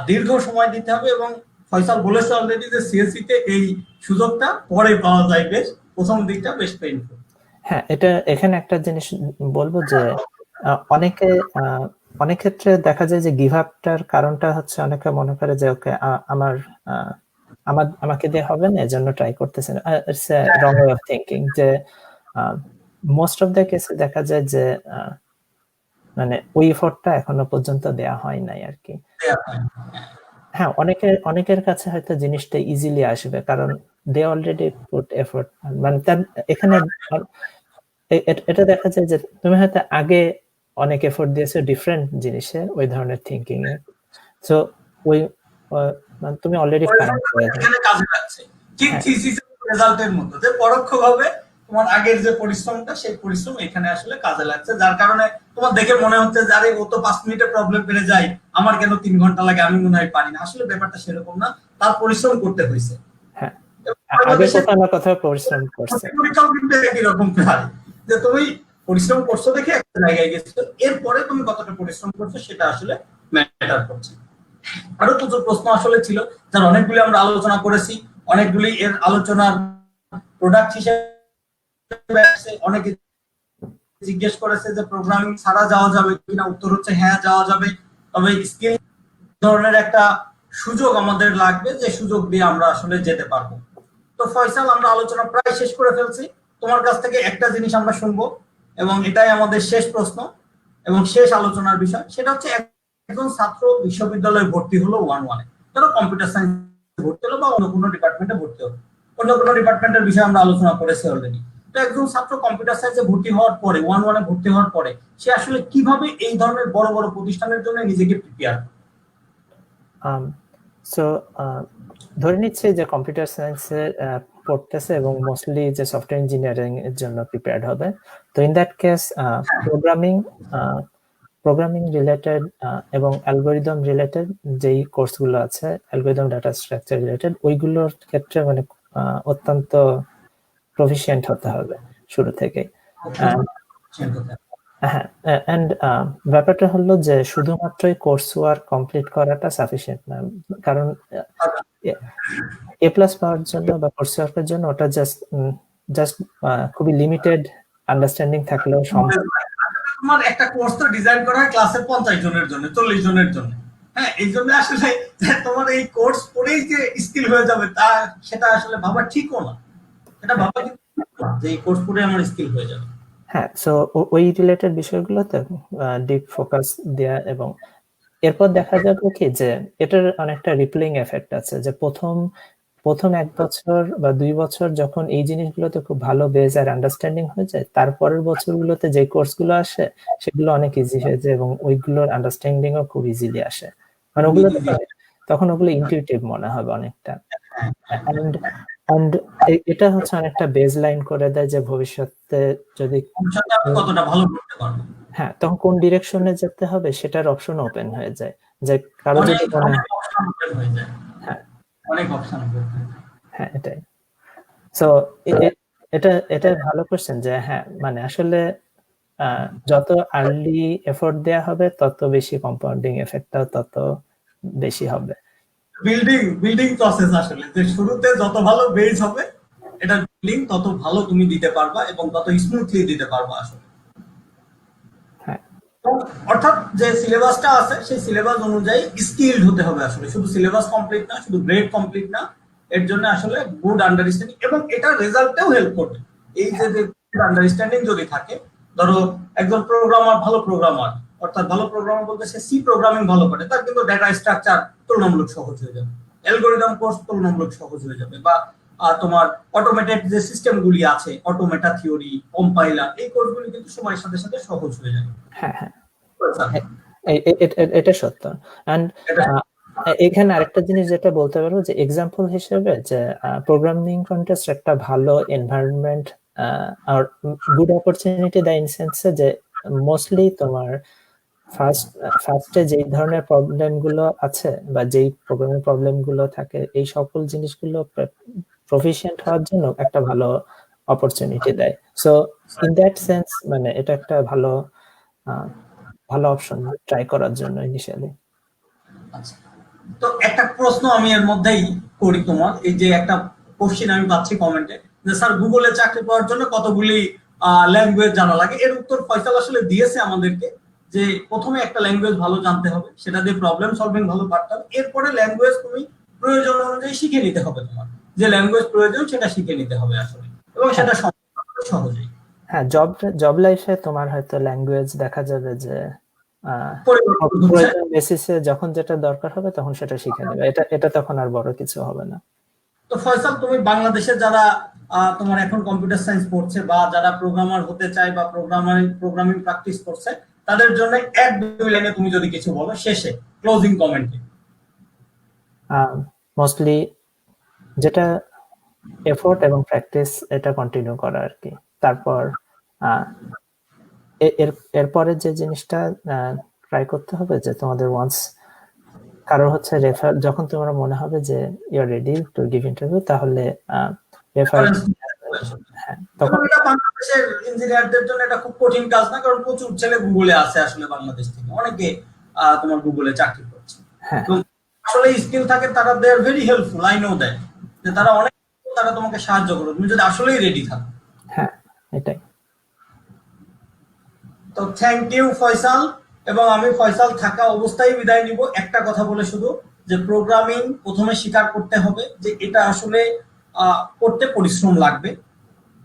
দীর্ঘ সময় দিতে হবে। এবং ফয়সাল বলেছে অলরেডি যে সিএসসি তে এই সুযোগটা পরে পাওয়া যায়, বেশ প্রথম দিকটা বেশ পেইনফুল। হ্যাঁ, এটা এখানে একটা জিনিস বলবো যে অনেক ক্ষেত্রে দেখা যায় যে গিভ আপটার কারণটা হচ্ছে অনেকে মনে করে যে ওকে আমাকে দিয়ে হবে না, এজন্য ট্রাই করতেছে না। It's a wrong way of thinking. যে মোস্ট অফ দ্য কেসে দেখা যায় যে মানে ওই এফোর্টটা এখনো পর্যন্ত দেয়া হয় নাই আর কি। হ্যাঁ, অনেকের কাছে হয়তো জিনিসটা ইজিলি আসবে কারণ দে অলরেডি পুট এফোর্ট। মানে এখানে এটা দেখা যায় যে তুমি হয়তো আগে অনেক এফোর্ট দিয়েছো ডিফারেন্ট জিনিসে, ওই ধরনের থিংকিং এ, সো ওই মানে তুমি অলরেডি কাজে লাগছে। ঠিক থিসিসের রেজাল্টের মতো যে পরোক্ষভাবে তোমার আগের যে পরিশ্রমটা, সেই পরিশ্রম এখানে আসলে কাজে লাগছে, যার কারণে তোমার দেখে মনে হচ্ছে যে আরে ও তো 5 মিনিটে প্রবলেম পেরে যায়, আমার কেন 3 ঘন্টা লাগে, আমি মনে হয় পারি না। আসলে ব্যাপারটা সেরকম না, তার পরিশ্রম করতে হয়েছে। হ্যাঁ, আগে কোথাও না কোথাও পরিশ্রম করছে। পরীক্ষাও কিন্তু একই রকম প্রায়, যে তুমি পরিশ্রম করছো দেখে একটা জায়গায় গেছো, এরপরে তুমি কতটা পরিশ্রম করছো সেটা আসলে ম্যাটার করছে। আরো প্রচুর প্রশ্ন আসলে ছিল, যার অনেকগুলি আমরা আলোচনা করেছি, অনেকগুলি এর আলোচনার প্রোডাক্ট হিসেবে অনেকে জিজ্ঞেস করেছে যে প্রোগ্রামিং ছাড়া যাওয়া যাবে কিনা। উত্তর হচ্ছে হ্যাঁ, যাওয়া যাবে, তবে স্কিল ধরনের একটা সুযোগ আমাদের লাগবে, যে সুযোগ দিয়ে আমরা আসলে যেতে পারবো। তো ফয়সাল, আমরা আলোচনা প্রায় শেষ করে ফেলছি। তোমার কাছ থেকে একটা জিনিস আমরা শুনবো, এবং এটাই আমাদের শেষ প্রশ্ন এবং শেষ আলোচনার বিষয়। সেটা হচ্ছে একজন ছাত্র বিশ্ববিদ্যালয়ে ভর্তি হলো 1-1-এ, ধরো কম্পিউটার সায়েন্স ভর্তি হলো বা অন্য কোনো ডিপার্টমেন্টে ভর্তি হলো, অন্য কোনো ডিপার্টমেন্টের বিষয়ে আমরা আলোচনা করেছি অলরেডি। তো একজন ছাত্র কম্পিউটার সায়েন্সে ভর্তি হওয়ার পরে 1-1 এ ভর্তি হওয়ার পরে সে আসলে কিভাবে এই ধরনের বড় বড় প্রতিষ্ঠানের জন্য নিজেকে প্রিপেয়ার? সো ধরে নিচ্ছে যে কম্পিউটার সায়েন্সে পড়তেছে এবং মোস্টলি যে সফটওয়্যার ইঞ্জিনিয়ারিং এর জন্য প্রিপেয়ার্ড হবে। তো in that case programming related এবং অ্যালগোরিদম রিলেটেড যেই কোর্সগুলো আছে, অ্যালগোরিদম ডাটা স্ট্রাকচার রিলেটেড, ওইগুলোর ক্ষেত্রে মানে অত্যন্ত প্রফিশিয়েন্ট হতে হবে শুরু থেকে। হ্যাঁ, এন্ড ব্যাপারটা হলো যে শুধুমাত্রই কোর্স ওয়ার্ক কমপ্লিট করাটা সাফিসিয়েন্ট না, কারণ A+ পাওয়ার জন্য বা কোর্স ওয়ার্কের জন্য ওটা জাস্ট খুবই লিমিটেড আন্ডারস্ট্যান্ডিং থাকলেও সম্ভব। তোমার একটা কোর্স তো ডিজাইন করা হয় ক্লাসের 50 জনের জন্য, 40 জনের জন্য। হ্যাঁ, এই জন্য আসলে তোমার এই কোর্স পড়েই যে স্কিল হয়ে যাবে তা সেটা আসলে ভাবা ঠিকও না। এটা ভাবা ঠিক না যে এই কোর্স পড়ে আমার স্কিল হয়ে যাবে। হ্যাঁ, সো ওই রিলেটেড বিষয়গুলোতে ডিপ ফোকাস দেয়া, এবং এরপর দেখা যাবে কি যে এটার অনেকটা রিপ্লেইং এফেক্ট আছে, যে প্রথম 1 বছর বা 2 বছর যখন এই জিনিসগুলোতে খুব ভালো বেজ আর আন্ডারস্ট্যান্ডিং হয়ে যায়, তারপরের বছরগুলোতে যে কোর্সগুলো আসে সেগুলো অনেক ইজি হয়ে যায় এবং ওইগুলোর আন্ডারস্ট্যান্ডিংও খুব ইজিলি আসে, মানে ওগুলো তখন ওগুলো ইনটিউটিভ মনে হবে অনেকটা। এটা হচ্ছে অনেকটা বেজ লাইন করে দেয় যে ভবিষ্যতে যদি কতটা ভালো করতে পারবো, হ্যাঁ, তখন কোন ডিরেকশনে যেতে হবে সেটার অপশন ওপেন হয়ে যায়, যে কারো যদি অনেক অপশন ওপেন হয়ে যায়। হ্যাঁ, এটাই। সো এটা ভালো কোশ্চেন যে হ্যাঁ, মানে আসলে যত আর্লি এফোর্ট দেয়া হবে তত বেশি কম্পাউন্ডিং এফেক্টটাও তত বেশি হবে। বিল্ডিং প্রসেস আসলে, যে শুরুতে যত ভালো বেস হবে এটা বিল্ডিং তত ভালো তুমি দিতে পারবা এবং তত স্মুথলি দিতে পারবা আসলে। হ্যাঁ, অর্থাৎ যে সিলেবাসটা আছে সেই সিলেবাস অনুযায়ী স্কিলড হতে হবে আসলে, শুধু সিলেবাস কমপ্লিট না, শুধু গ্রেড কমপ্লিট না, এর জন্য আসলে গুড আন্ডারস্ট্যান্ডিং এবং এটা রেজাল্টেও হেল্প করবে। এই যে আন্ডারস্ট্যান্ডিং যদি থাকে, ধরো একজন প্রোগ্রামার, ভালো প্রোগ্রামার, অর্থাৎ ভালো প্রোগ্রামার বলতে সে সি প্রোগ্রামিং ভালো করে, তার কিন্তু ডেটা স্ট্রাকচার তুলনামূলক সহজ হয়ে যাবে, অ্যালগোরিদম কোর্স তুলনামূলক সহজ হয়ে যাবে, বা তোমার অটোমেটেড যে সিস্টেমগুলি আছে, অটোমেটা থিওরি, কম্পাইলার, এই কোর্সগুলি কিন্তু সময়ের সাথে সাথে সহজ হয়ে যাবে। হ্যাঁ, হ্যাঁ, এটা সত্য। এন্ড এখানে আরেকটা জিনিস যেটা বলতে পারবো যে এক্সাম্পল হিসেবে যে প্রোগ্রামিং কন্টেস্ট একটা ভালো এনভায়রনমেন্ট আর গুড অপরচুনিটি দেয় ইন সেন্সে যে মোস্টলি তোমার ফার্স্টে যেই ধরনের প্রবলেম গুলো আছে বা যেই প্রোগ্রামিং প্রবলেম গুলো থাকে, এই সকল জিনিসগুলো প্রফিশিয়েন্ট হওয়ার জন্য একটা ভালো অপরচুনিটি দেয়। সো ইন দ্যাট সেন্স মানে এটা একটা ভালো অপশন ট্রাই করার জন্য ইনিশিয়ালি। আচ্ছা, তো একটা প্রশ্ন আমি এর মধ্যেই করি তোমার, এই যে একটা কোশ্চেন আমি পাচ্ছি কমেন্টে যে স্যার গুগলে চাকরি পাওয়ার জন্য কতগুলি ল্যাঙ্গুয়েজ জানা লাগে, এর উত্তর ফয়সাল আসলে দিয়েছে আমাদেরকে যে প্রথমে একটা ল্যাঙ্গুয়েজ ভালো জানতে হবে, সেটা দিয়ে প্রবলেম সলভিং ভালো পারতে হবে, এরপরে ল্যাঙ্গুয়েজ তুমি প্রয়োজন অনুযায়ী শিখে নিতে হবে, তোমার যে ল্যাঙ্গুয়েজ প্রয়োজন সেটা শিখে নিতে হবে আসলে, এবং সেটা সহজেই। হ্যাঁ, জব লাইফে তোমার হয়তো ল্যাঙ্গুয়েজ দেখা যাবে যে বেসিসে যখন যেটা দরকার হবে তখন সেটা শিখে নেবে, এটা তখন আর বড় কিছু হবে না। তো ফয়সাল, তুমি বাংলাদেশে যারা তোমার এখন কম্পিউটার সায়েন্স পড়ছে বা যারা প্রোগ্রামার হতে চায় বা প্রোগ্রামিং প্র্যাকটিস করছে, তাদের জন্য 1-2 লাইনে তুমি যদি কিছু বলো শেষে ক্লোজিং কমেন্টে। মোস্টলি যেটা এফোর্ট এবং প্র্যাকটিস এটা কন্টিনিউ করা আর কি। তারপর এরপরে যে জিনিসটা ট্রাই করতে হবে যে তোমাদের ওয়ান্স কারোর হচ্ছে রেফার, যখন তোমার মনে হবে যে you are ready to give interview, তাহলে রেফারেন্স। হ্যাঁ, তখন এটা বাংলাদেশের ইঞ্জিনিয়ারদের জন্য এটা খুব কঠিন কাজ না, কারণ প্রচুর ছেলে গুগলে আছে আসলে, বাংলাদেশ থেকে অনেকে তোমার গুগলে চাকরি করছে। হ্যাঁ, আসলে স্কিল থাকে তারা, they are very helpful, I know that, যে তারা অনেক, তারা তোমাকে সাহায্য করবে তুমি যদি আসলেই রেডি থাকো। হ্যাঁ, এটাই। তো থ্যাংক ইউ ফয়সাল, এবং আমি ফয়সাল থাকা অবস্থায় বিদায় নিব একটা কথা বলে শুধু, যে প্রোগ্রামিং প্রথমে স্বীকার করতে হবে যে এটা আসলে করতে পরিশ্রম লাগবে,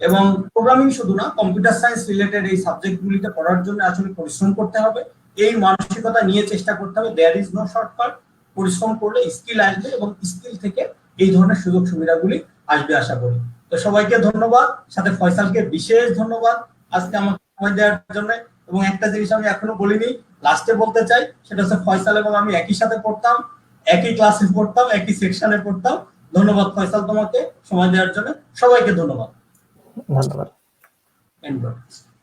এবং প্রোগ্রামিং শুধু না, কম্পিউটার সায়েন্স রিলেটেড এই সাবজেক্টগুলিতে পড়ার জন্য আসলে পরিশ্রম করতে হবে, এই মানসিকতা নিয়ে চেষ্টা করতে হবে। দেয়ার ইজ নো শর্টকাট, পরিশ্রম করলে স্কিল আসবে এবং স্কিল থেকে এই ধরনের সুযোগ সুবিধাগুলি আসবে আশা করি। তো সবাইকে ধন্যবাদ, সাথে ফয়সালকে বিশেষ ধন্যবাদ আজকে আমাকে সময় দেওয়ার জন্য। এবং একটা জিনিস আমি এখনো বলিনি, লাস্টে বলতে চাই, সেটা হচ্ছে ফয়সাল এবং আমি একই সাথে পড়তাম, একই ক্লাসে পড়তাম, একই সেকশনে পড়তাম। ধন্যবাদ ফয়সাল তোমাকে সময় দেওয়ার জন্য। সবাইকে ধন্যবাদ। ধন্যবাদ। End of.